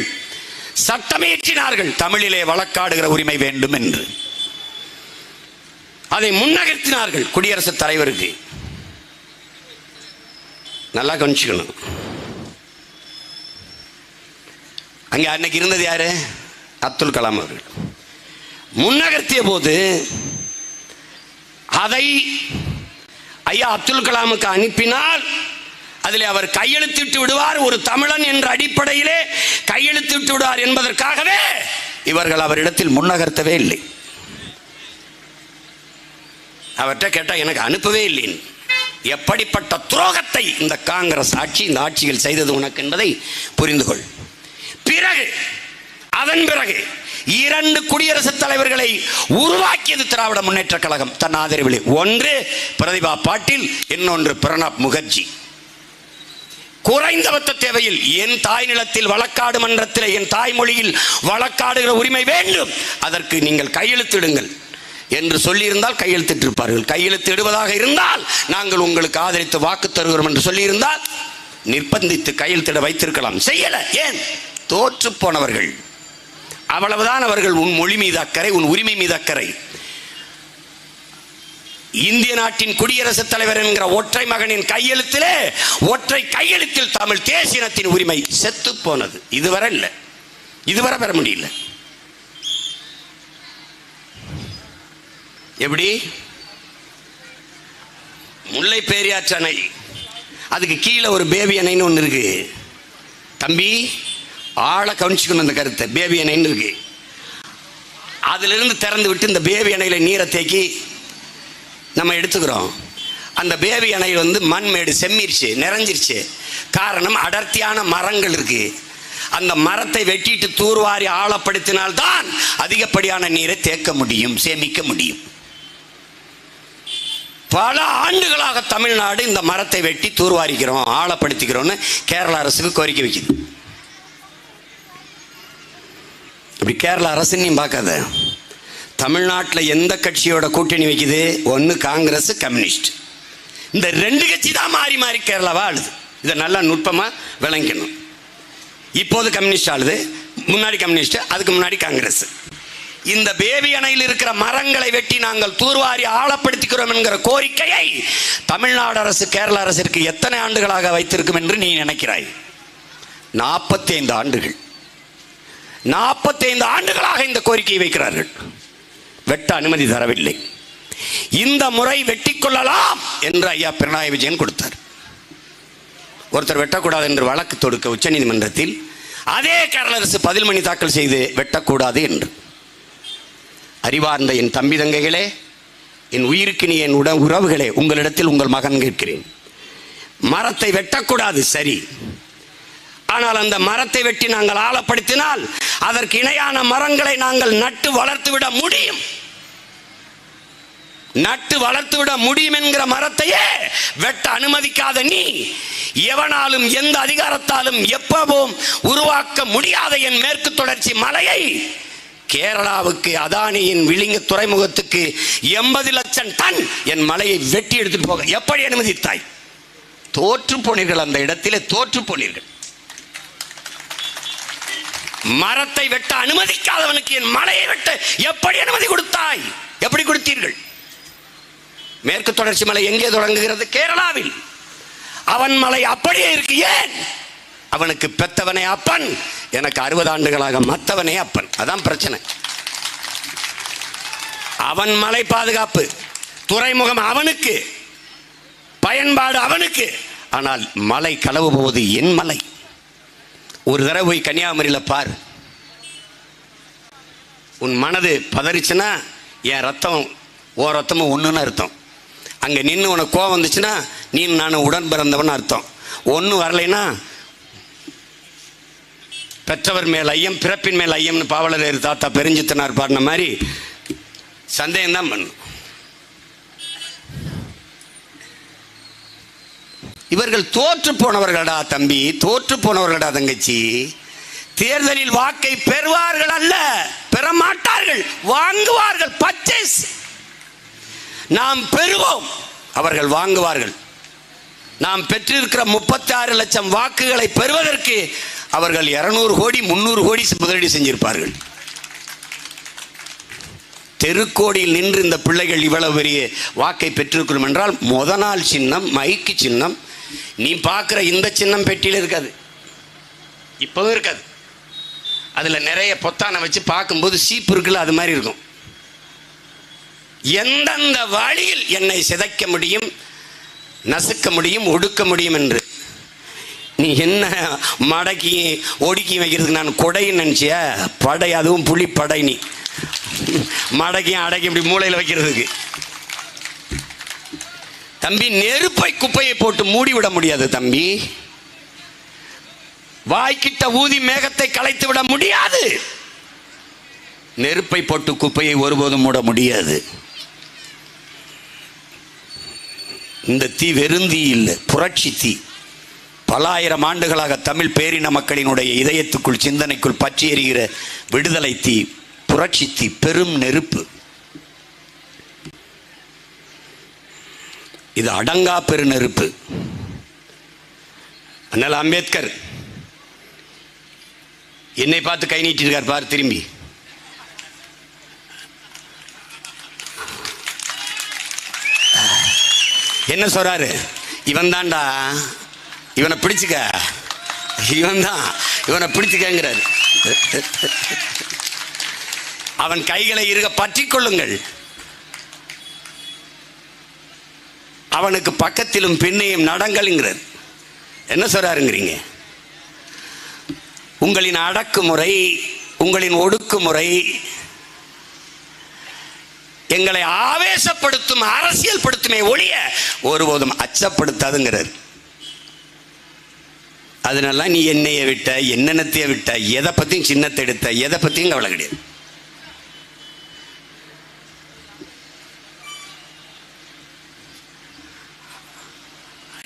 A: சட்டமியற்றினார்கள் தமிழிலே வழக்காடுகிற உரிமை வேண்டும் என்று. அதை முன்னகர்த்தினார்கள் குடியரசுத் தலைவருக்கு. நல்லா கவனிச்சுக்கணும். அங்கே அன்னைக்கு இருந்தது யாரு? அப்துல் கலாம் அவர்கள். முன்னகர்த்திய போது அதை ஐயா அப்துல் கலாமுக்கு அனுப்பினால் அதில் அவர் கையெழுத்திட்டு விடுவார், ஒரு தமிழன் என்ற அடிப்படையிலே கையெழுத்திட்டு விடுவார் என்பதற்காகவே இவர்கள் அவரிடத்தில் முன்னகர்த்தவே இல்லை. அவர்கிட்ட கேட்டால் எனக்கு அனுப்பவே இல்லைன்னு. எப்படிப்பட்ட துரோகத்தை இந்த காங்கிரஸ் ஆட்சி, இந்த ஆட்சியில் செய்தது உனக்கு என்பதை புரிந்து கொள். பிறகு அதன் பிறகு 2 குடியரசுத் தலைவர்களை உருவாக்கியது திராவிட முன்னேற்ற கழகம் தன் ஆதரவில். ஒன்று பிரதிபா பாட்டீல், இன்னொன்று பிரணாப் முகர்ஜி. குறைந்தபட்ச தேவையில் என் தாய் நிலத்தில் வழக்காடு மன்றத்தில் என் தாய்மொழியில் வழக்காடுகிற உரிமை வேண்டும், அதற்கு நீங்கள் கையெழுத்திடுங்கள் என்று சொல்லியிருந்தால் கையெழுத்திட்டிருப்பார்கள். கையெழுத்திடுவதாக இருந்தால் நாங்கள் உங்களுக்கு ஆதரித்து வாக்கு தருகிறோம் என்று சொல்லியிருந்தால் நிர்பந்தித்து கையெழுத்திட வைத்திருக்கலாம். செய்யல. ஏன்? தோற்று போனவர்கள். அவ்வளவுதான். அவர்கள் உன் மொழி மீது அக்கறை, உன் உரிமை மீது அக்கறை. இந்திய நாட்டின் குடியரசுத் தலைவர் என்கிற ஒற்றை மகனின் கையெழுத்திலே, ஒற்றை கையெழுத்தில் தமிழ் தேசியத்தின் உரிமை செத்து போனது. இதுவரை இல்லை, இதுவரை பெற முடியல. எப்படி? முல்லை பெரியாற்று அணை, அதுக்கு கீழே ஒரு பேபி அணைன்னு ஒன்று இருக்கு. தம்பி, ஆளை கவனிச்சுக்கணும் அந்த கருத்தை. பேபி அணைன்னு இருக்கு. அதிலிருந்து திறந்து விட்டு இந்த பேபி அணையில நீரை தேக்கி நம்ம எடுத்துக்கிறோம். அந்த பேபி அணை மண்மேடு செம்மிருச்சு, நிறைஞ்சிருச்சு. காரணம், அடர்த்தியான மரங்கள் இருக்கு. அந்த மரத்தை வெட்டிட்டு தூர்வாரி ஆழப்படுத்தினால்தான் அதிகப்படியான நீரை தேக்க முடியும், சேமிக்க முடியும். பல ஆண்டுகளாக தமிழ்நாடு இந்த மரத்தை வெட்டி தூர்வாரிக்கிறோம், ஆழப்படுத்திக்கிறோம்னு கேரள அரசுக்கு கோரிக்கை வைக்குது. அப்படி கேரள அரசு நீ பார்க்காத. தமிழ்நாட்டில் எந்த கட்சியோட கூட்டணி வைக்குது? ஒன்று காங்கிரஸ், கம்யூனிஸ்ட். இந்த 2 கட்சி தான் மாறி மாறி கேரளாவா ஆளுது. இதை நல்லா நுட்பமாக விளங்கணும். இப்போது கம்யூனிஸ்ட் ஆளுது, முன்னாடி கம்யூனிஸ்ட், அதுக்கு முன்னாடி காங்கிரஸ். இந்த பேபி அணையில் இருக்கிற மரங்களை வெட்டி நாங்கள் தூர்வாரி ஆழப்படுத்திக்கிறோம் என்கிற கோரிக்கையை தமிழ்நாடு அரசு கேரள அரசிற்கு எத்தனை ஆண்டுகளாக வைத்திருக்கும் என்று நீ நினைக்கிறாய்? 45 ஆண்டுகள். 45 ஆண்டுகளாக இந்த கோரிக்கையை வைக்கிறார்கள். வெட்ட அனுமதி தரவில்லை. இந்த முறை வெட்டிக் கொள்ளலாம் என்று ஐயா பினராயி விஜயன் கொடுத்தார். ஒருத்தர் வெட்டக்கூடாது என்று வழக்கு தொடுக்க உச்ச நீதிமன்றத்தில் அதே கேரள அரசு பதில் மனு தாக்கல் செய்து வெட்டக்கூடாது என்று. அறிவார்ந்த என் தம்பி தங்கைகளே, என் உயிருக்கு நீ என் உறவுகளே, உங்களிடத்தில் உங்கள் மகன் கேட்கிறேன். மரத்தை வெட்டக்கூடாது, சரி. ஆனால் அந்த மரத்தை வெட்டி நாங்கள் ஆழப்படுத்தினால் அதற்கு இணையான மரங்களை நாங்கள் நட்டு வளர்த்துவிட முடியும். நட்டு வளர்த்துவிட முடியும் என்கிற மரத்தையே வெட்ட அனுமதிக்காத நீ, எவனாலும் எந்த அதிகாரத்தாலும் எப்பவும் உருவாக்க முடியாத என் மேற்கு தொடர்ச்சி மலையை கேரளாவுக்கு அதானியின் விளிங்க துறைமுகத்துக்கு 80 லட்சம் டன் என் மலையை வெட்டி எடுத்துட்டு போக எப்படி அனுமதித்தாய்? தோற்று போனீர்கள். அந்த இடத்திலே தோற்று போனீர்கள். மரத்தை வெட்ட அனுமதிக்காதவனுக்கு என் மலையை வெட்ட எப்படி அனுமதி கொடுத்தாய்? எப்படி கொடுத்தீர்கள்? மேற்கு தொடர்ச்சி மலை எங்கே தொடங்குகிறது? கேரளாவில். அவன் மலை அப்படியே இருக்கு. ஏன்? அவனுக்கு பெத்தவனே அப்பன், எனக்கு 60 ஆண்டுகளாக மத்தவனே அப்பன். அதான் பிரச்சனை. அவன் மலை பாதுகாப்பு, துறைமுகம் அவனுக்கு, பயன்பாடு அவனுக்கு. ஆனால் மலை களவு போவது என் மலை. ஒரு தடவை போய் கன்னியாகுமரியில் பார். உன் மனது பதறிச்சுன்னா என் ரத்தம் ஓ ரத்தமும் ஒன்றுன்னு அர்த்தம். அங்கே நின்று உனக்கு கோவம் வந்துச்சுன்னா நீ நான் உடன் பிறந்தவன் அர்த்தம். ஒன்றும் வரலைன்னா பெற்றவர் மேல் ஐயம், பிறப்பின் மேல் ஐயம்னு பாவலர் தாத்தா பெருஞ்சித்தனார் பாடின மாதிரி சந்தேகம்தான் பண்ணும். இவர்கள் தோற்று போனவர்களடா தம்பி, தோற்று போனவர்களடா தங்கச்சி. தேர்தலில் வாக்கை பெறுவார்கள் அல்ல, பெற மாட்டார்கள், வாங்குவார்கள். பர்ச்சேஸ். நாம் பெறுவோம், அவர்கள் வாங்குவார்கள். நாம் பெற்றிருக்கிற 36 லட்சம் வாக்குகளை பெறுவதற்கு அவர்கள் 200 கோடி 300 கோடி முதலீடு செஞ்சிருப்பார்கள். தெருக்கோடியில் நின்று இந்த பிள்ளைகள் இவ்வளவு பெரிய வாக்கை பெற்றிருக்கிறோம் என்றால் முத நாள் சின்னம் மைக்கு சின்னம். நீ பார்க்குற இந்த சின்னம் பெட்டியில் இருக்காது, இப்போவும் இருக்காது. அதில் நிறைய பொத்தானை வச்சு பார்க்கும்போது சீப்பு இருக்குல்ல, அது மாதிரி இருக்கும். எந்தெந்த வழியில் என்னை சிதைக்க முடியும், நசுக்க முடியும், ஒடுக்க முடியும் என்று. நீ என்ன மடக்கி ஒடுக்கி வைக்கிறதுக்கு நான் கொடைன்னு நினச்சிய? படை, அதுவும் புலி படை. நீ மடக்கியும் அடக்கி இப்படி மூளையில் வைக்கிறதுக்கு. தம்பி, நெருப்பை குப்பையை போட்டு மூடிவிட முடியாது தம்பி. வாய்க்கிட்ட ஊதி மேகத்தை கலைத்து விட முடியாது. நெருப்பை போட்டு குப்பையை ஒருபோதும் மூட முடியாது. இந்த தீ வெறுந்தீ இல்லை, புரட்சி தீ. பல ஆயிரம் ஆண்டுகளாக தமிழ் பேரின மக்களினுடைய இதயத்துக்குள் சிந்தனைக்குள் பற்றி எறிகிற விடுதலை தீ, புரட்சி தீ, பெரும் நெருப்பு. இது அடங்கா பெரு நெருப்பு. அதனால் அம்பேத்கர் என்னை பார்த்து கை நீட்டிருக்கார் பார், திரும்பி. என்ன சொல்றாரு? இவன் தான்டா, இவனை பிடிச்சுக்க, இவன் தான், இவனை பிடிச்சுக்கிறாரு. அவன் கைகளை இருக பற்றி கொள்ளுங்கள். அவனுக்கு பக்கத்திலும் பின்னையும் நடங்கள்ங்கிறார். என்ன சொல்றாருங்கிறீங்க? உங்களின் அடக்குமுறை, உங்களின் ஒடுக்குமுறை எங்களை ஆவேசப்படுத்தும், அரசியல் படுத்துமே ஒழிய ஒருபோதும் அச்சப்படுத்தாதுங்கிறார். அதனால நீ என்னைய விட்ட, என்னென்னத்தைய விட்ட, எதை பத்தியும் சின்னத்தை எடுத்த, எதை பத்தியும் கவலை கிடையாது.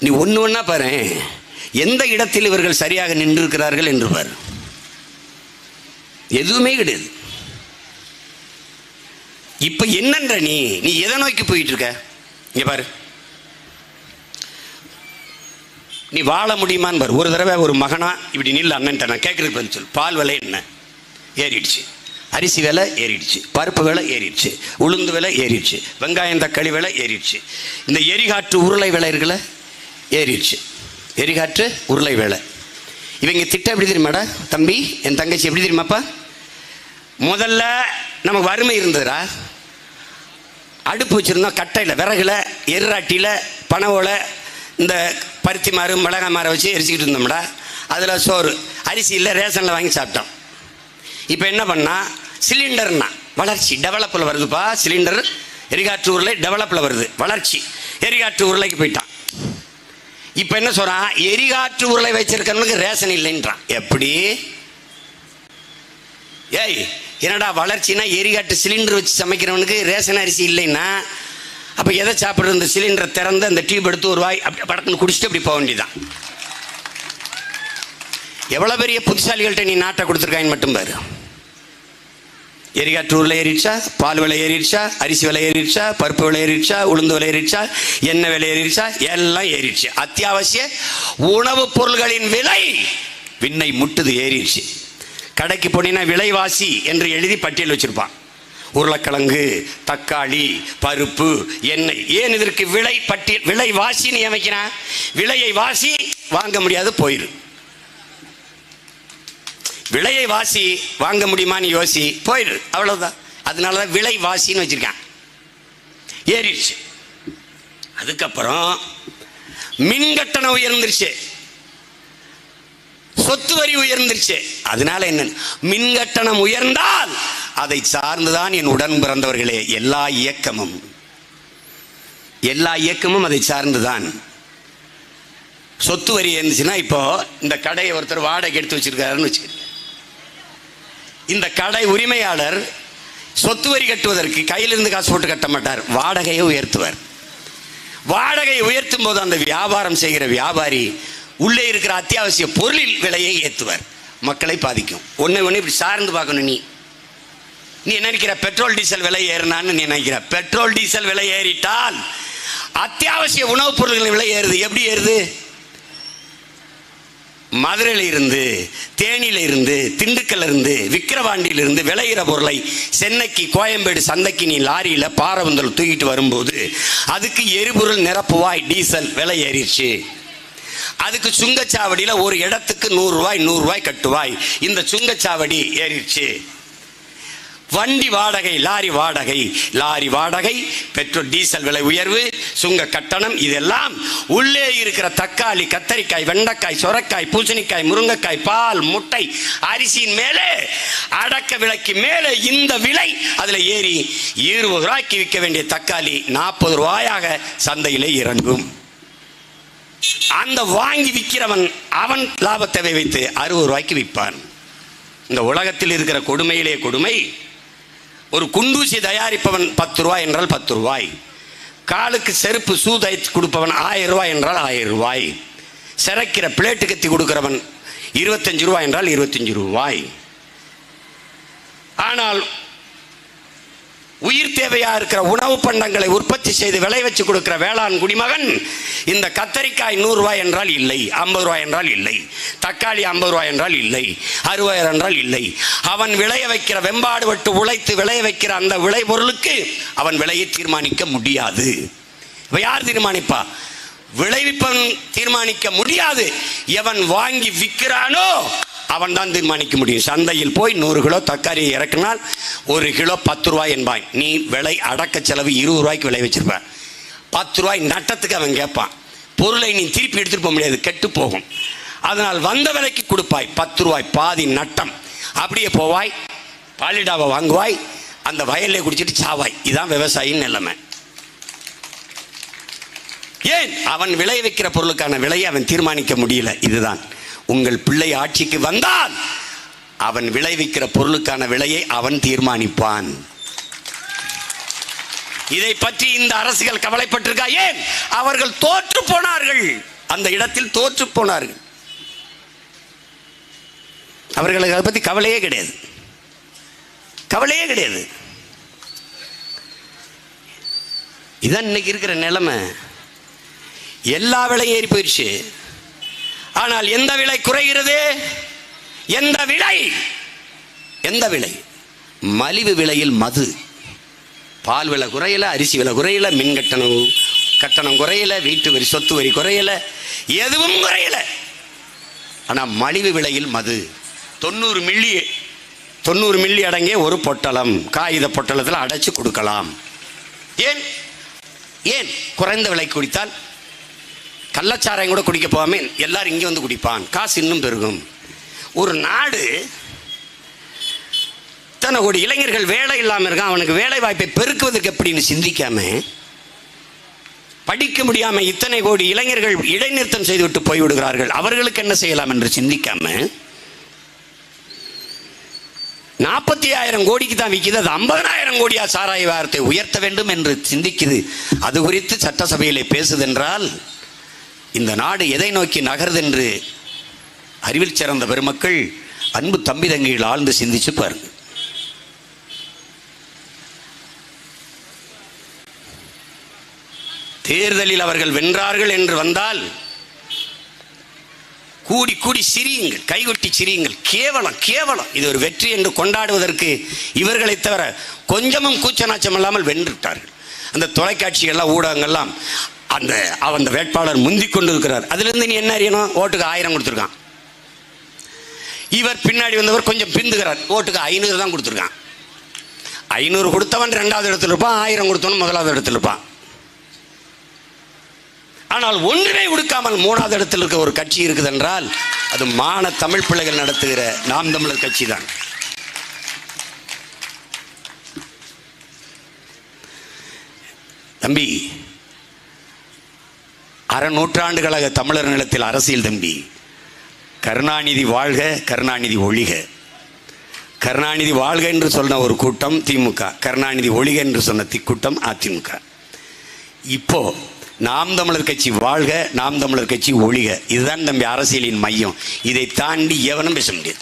A: நீ ஒன்று ஒன்றா பாரு, எந்த இடத்தில் இவர்கள் சரியாக நின்றிருக்கிறார்கள் என்று பாரு. எதுவுமே கிடையாது. இப்ப என்னன்ற நீ எதை நோக்கி போயிட்டு இருக்க? இங்க பாரு, நீ வாழ முடியுமான்னு பாரு. ஒரு தடவை ஒரு மகனா இப்படி நில்ல, அண்ணன் நான் கேட்கறது பதில் சொல். பால் விலை என்ன ஏறிடுச்சு, அரிசி விலை ஏறிடுச்சு, பருப்பு விலை ஏறிடுச்சு, உளுந்து விலை ஏறிடுச்சு, வெங்காயம் தக்காளி விலை ஏறிடுச்சு, இந்த எரிகாற்று உருளை விலை இருக்குல்ல ஏறிடுச்சு. எரிகாற்று உருளை வேலை. இவங்க திட்டம் எப்படி தெரியுமாடா தம்பி, என் தங்கச்சி, எப்படி தெரியுமாப்பா? முதல்ல நமக்கு வறுமை இருந்ததுடா. அடுப்பு வச்சுருந்தோம், கட்டையில், விறகுல, எர்ராட்டியில், பனவோலை, இந்த பருத்தி மாறு, மிளகாய் மாறை வச்சு எரிச்சிக்கிட்டு இருந்தோம்டா. அதில் சோறு, அரிசி இல்லை, ரேஷனில் வாங்கி சாப்பிட்டோம். இப்போ என்ன பண்ணால் சிலிண்டர்னா வளர்ச்சி, டெவலப்பில் வருதுப்பா. சிலிண்டர் எரிகாற்று உருளை டெவலப்பில் வருது, வளர்ச்சி. எரிகாற்று உருளைக்கு போயிட்டான். இப்போ என்ன சொல்கிறான்? எரிகாற்று உருளை வச்சிருக்கிறவனுக்கு ரேஷன் இல்லைன்றான். எப்படி? ஏய், என்னடா வளர்ச்சினா எரிகாற்று சிலிண்டர் வச்சு சமைக்கிறவனுக்கு ரேஷன் அரிசி இல்லைன்னா அப்போ எதை சாப்பிட்றது? இந்த சிலிண்டரை திறந்து அந்த டியூப் எடுத்து ஒரு வாய் அப்படி படக்குன்னு குடிச்சிட்டு அப்படி போக வேண்டியதான். எவ்வளோ பெரிய புத்திசாலிகள்கிட்ட நீ நாட்டை கொடுத்துருக்கான்னு மட்டும் பாரு. எரிகாற்று உருளை ஏறிடுச்சா, பால் விலை ஏறிடுச்சா, அரிசி விலை ஏறிடுச்சா, பருப்பு விலை ஏறிடுச்சா, உளுந்து விலை ஏறிடுச்சா, எண்ணெய் விலை ஏறிடுச்சா, எல்லாம் ஏறிடுச்சு. அத்தியாவசிய உணவுப் பொருள்களின் விலை விண்ணை முட்டுது, ஏறிடுச்சு. கடைக்கு போனீங்கன்னா விலைவாசி என்று எழுதி பட்டியல் வச்சிருப்பான். உருளைக்கிழங்கு, தக்காளி, பருப்பு, எண்ணெய். ஏன் இதற்கு விலை பட்டியல், விலைவாசின்னு அமைக்கிறான்? விலையை வாசி வாங்க முடியாது, போயிரு. விலையை வாசி வாங்க முடியுமான்னு யோசி, போயிடு, அவ்வளவுதான். அதனால தான் விலை வாசின்னு வச்சிருக்கான். ஏறிடுச்சு. அதுக்கப்புறம் மின் கட்டணம் உயர்ந்துருச்சு, சொத்து வரி உயர்ந்துருச்சு. அதனால என்ன, மின் கட்டணம் உயர்ந்தால் அதை சார்ந்துதான் என் உடன் பிறந்தவர்களே எல்லா இயக்கமும் அதை சார்ந்துதான். சொத்து வரி இருந்துச்சுன்னா, இப்போ இந்த கடையை ஒருத்தர் வாடகை எடுத்து வச்சிருக்காருன்னு வச்சுக்க. இந்த கடை உரிமையாளர் சொத்து வரி கட்டுவதற்கு கையிலிருந்து காசு போட்டு கட்ட மாட்டார், வாடகையை உயர்த்துவார். வாடகையை உயர்த்தும் போது அந்த வியாபாரம் செய்கிற வியாபாரி உள்ளே இருக்கிற அத்தியாவசிய பொருளில் விலையை ஏற்றுவார். மக்களை பாதிக்கும். ஒன்று இப்படி சார்ந்து பார்க்கணும். நீ என்ன நினைக்கிற? பெட்ரோல் டீசல் விலை ஏறினான்னு நீ நினைக்கிற? பெட்ரோல் டீசல் விலை ஏறிட்டால் அத்தியாவசிய உணவுப் பொருட்களின் விலை ஏறுது. எப்படி ஏறுது? மதுரையில இருந்து, தேனியில இருந்து, திண்டுக்கல்ல இருந்து, விக்கிரவாண்டியில இருந்து விளையிற பொருளை சென்னைக்கு, கோயம்பேடு சந்தைக்கு நீ லாரியில பாரபந்தல் தூக்கிட்டு வரும்போது அதுக்கு எரிபொருள் நிரப்புவாய் டீசல் விலை ஏறிடுச்சு. அதுக்கு சுங்கச்சாவடியில ஒரு இடத்துக்கு 100 ரூபாய் கட்டுவாய். இந்த சுங்கச்சாவடி ஏறிடுச்சு. வண்டி வாடகை, லாரி வாடகை, பெட்ரோல் டீசல் விலை உயர்வு, சுங்க கட்டணம், இதெல்லாம் உள்ளே இருக்கிற தக்காளி, கத்தரிக்காய், வெண்டைக்காய், சொரக்காய், பூசணிக்காய், முருங்கைக்காய், பால், முட்டை, அரிசியின் மேலே, அடக்க விலைக்கு மேலே இந்த விலை அதில் ஏறி 20 ரூபாய்க்கு விற்க வேண்டிய தக்காளி 40 ரூபாயாக சந்தையிலே இறங்கும். அந்த வாங்கி விற்கிறவன் அவன் லாபத்தை வைத்து 60 ரூபாய்க்கு விற்பான். இந்த உலகத்தில் இருக்கிற கொடுமையிலே கொடுமை, ஒரு குண்டூசி தயாரிப்பவன் 10 ரூபாய் என்றால் 10 ரூபாய், காலுக்கு செருப்பு ஷூ தைத்து கொடுப்பவன் 1000 ரூபாய் என்றால் 1000 ரூபாய், சிறைக்கிற பிளேட்டு கத்தி கொடுக்கிறவன் 25 ரூபாய் என்றால் 25 ரூபாய். ஆனால் உயிர் தேவையா இருக்கிற உணவு பண்டங்களை உற்பத்தி செய்து விளை வச்சு கொடுக்கிற வேளாண் குடிமகன் இந்த கத்தரிக்காய் 100 ரூபாய் என்றால் இல்லை, 50 ரூபாய் என்றால் இல்லை, தக்காளி 50 ரூபாய் என்றால் இல்லை, 60 என்றால் இல்லை. அவன் விளைய வைக்கிற வெம்பாடு பட்டு உழைத்து விளைய வைக்கிற அந்த விளை பொருளுக்கு அவன் விலையை தீர்மானிக்க முடியாது. இப்ப யார் தீர்மானிப்பா? விளைவிப்பவன் தீர்மானிக்க முடியாது. எவன் வாங்கி விற்கிறானோ அவன் தான் தீர்மானிக்க முடியும். சந்தையில் போய் 100 கிலோ தக்காளியை இறக்கினால் 1 கிலோ 10 ரூபாய் என்பான். நீ விலை அடக்க செலவு 20 ரூபாய்க்கு விளை வச்சிருப்ப, 10 ரூபாய் நட்டத்துக்கு அவன் கேட்பான். பொருளை நீ திருப்பி எடுத்துட்டு போக முடியாது, கெட்டு போகும். அதனால் வந்த விலைக்கு கொடுப்பாய், 10 ரூபாய் பாதி நட்டம். அப்படியே போவாய், பாலிடாவை வாங்குவாய், அந்த வயல்ல குடிச்சிட்டு சாவாய். இதுதான் விவசாயியின் நிலைமை. ஏன்? அவன் விளை வைக்கிற பொருளுக்கான விலையை அவன் தீர்மானிக்க முடியல. இதுதான் உங்கள் பிள்ளை ஆட்சிக்கு வந்தால் அவன் விளைவிக்கிற பொருளுக்கான விலையை அவன் தீர்மானிப்பான். இதை பற்றி இந்த அரசுகள் கவலைப்பட்டிருக்கா? ஏன்? அவர்கள் தோற்று போனார்கள், அந்த இடத்தில் தோற்று போனார்கள். அவர்களுக்கு அதை பற்றி கவலையே கிடையாது, கவலையே கிடையாது. இதான் இன்னைக்கு இருக்கிற நிலைமை. எல்லா விலையும் ஏறி போயிடுச்சு. ஆனால் எந்த விலை குறைகிறது? எந்த விலை? எந்த விலை? மலிவு விலையில் மது. பால் விலை குறையல, அரிசி விலை குறையல, மின் கட்டணம் குறையல, வீட்டு வரி சொத்து வரி குறையல, எதுவும் குறையல. ஆனால் மலிவு விலையில் மது 90 மில்லி அடங்கிய ஒரு பொட்டலம் காகித பொட்டலத்தில் அடைச்சு கொடுக்கலாம். ஏன்? ஏன் குறைந்த விலை குடித்தால் கள்ளச்சாராயம் கூட குடிக்க போகாம எல்லாரும் இங்கே வந்து குடிப்பான், காசு இன்னும் பெருகும். ஒரு நாடு இத்தனை கோடி இளைஞர்கள் வேலை இல்லாமல் இருக்கான், அவனுக்கு வேலை வாய்ப்பை பெருக்குவதற்கு எப்படின்னு சிந்திக்காம, படிக்க முடியாம இத்தனை கோடி இளைஞர்கள் இடைநிறுத்தம் செய்துவிட்டு போய்விடுகிறார்கள், அவர்களுக்கு என்ன செய்யலாம் என்று சிந்திக்காம 45,000 கோடிக்கு தான் விற்கிது, அது 50,000 கோடியா சாராய வியாபாரத்தை உயர்த்த வேண்டும் என்று சிந்திக்குது. அது குறித்து சட்டசபையிலே பேசுதென்றால் இந்த நாடு எதை நோக்கி நகருது என்று அறிவில் சிறந்த பெருமக்கள், அன்பு தம்பி தங்கைகள் ஆழ்ந்து சிந்திச்சு பாருங்க. தேர்தலில் அவர்கள் வென்றார்கள் என்று வந்தால் கூடி கூடி சிரியுங்கள், கைகொட்டி சிரியுங்கள். கேவலம் கேவலம். இது ஒரு வெற்றி என்று கொண்டாடுவதற்கு இவர்களை தவிர கொஞ்சமும் கூச்சநாச்சம் இல்லாமல் வென்றுட்டார்கள். அந்த தொலைக்காட்சிகள்லாம் ஊடகங்கள்லாம் அந்த வேட்பாளர் முந்திக் கொண்டு இருக்கிறார், அதிலிருந்து நீ என்ன அறியணும்? ஓட்டுக்கு 1000 கொடுத்துருக்கான். இவர் பின்னாடி வந்தவர் கொஞ்சம் பிந்துகிறார், ஓட்டுக்கு 500 தான் கொடுத்துருக்கான். 500 கொடுத்தவன் 2வது இடத்துல இருப்பான், 1000 கொடுத்தவன் 1வது இடத்துல இருப்பான். ஆனால் ஒன்றுமே கொடுக்காமல் 3வது இடத்தில் இருக்க ஒரு கட்சி இருக்குது என்றால் அது மான தமிழ் பிள்ளைகள் நடத்துகிற நாம் தமிழர் கட்சி தான். தம்பி, 1/2 நூற்றாண்டுகளாக தமிழர் நிலத்தில் அரசியல். தம்பி, கருணாநிதி வாழ்க, கருணாநிதி ஒழிக. கருணாநிதி வாழ்க என்று சொன்ன ஒரு கூட்டம் திமுக, கருணாநிதி ஒழிக என்று சொன்ன கூட்டம் அதிமுக. இப்போ நாம் தமிழர் கட்சி வாழ்க, நாம் தமிழர் கட்சி ஒழிக. இதுதான் தம்பி அரசியலின் மையம். இதை தாண்டி எவனும் பேச முடியாது.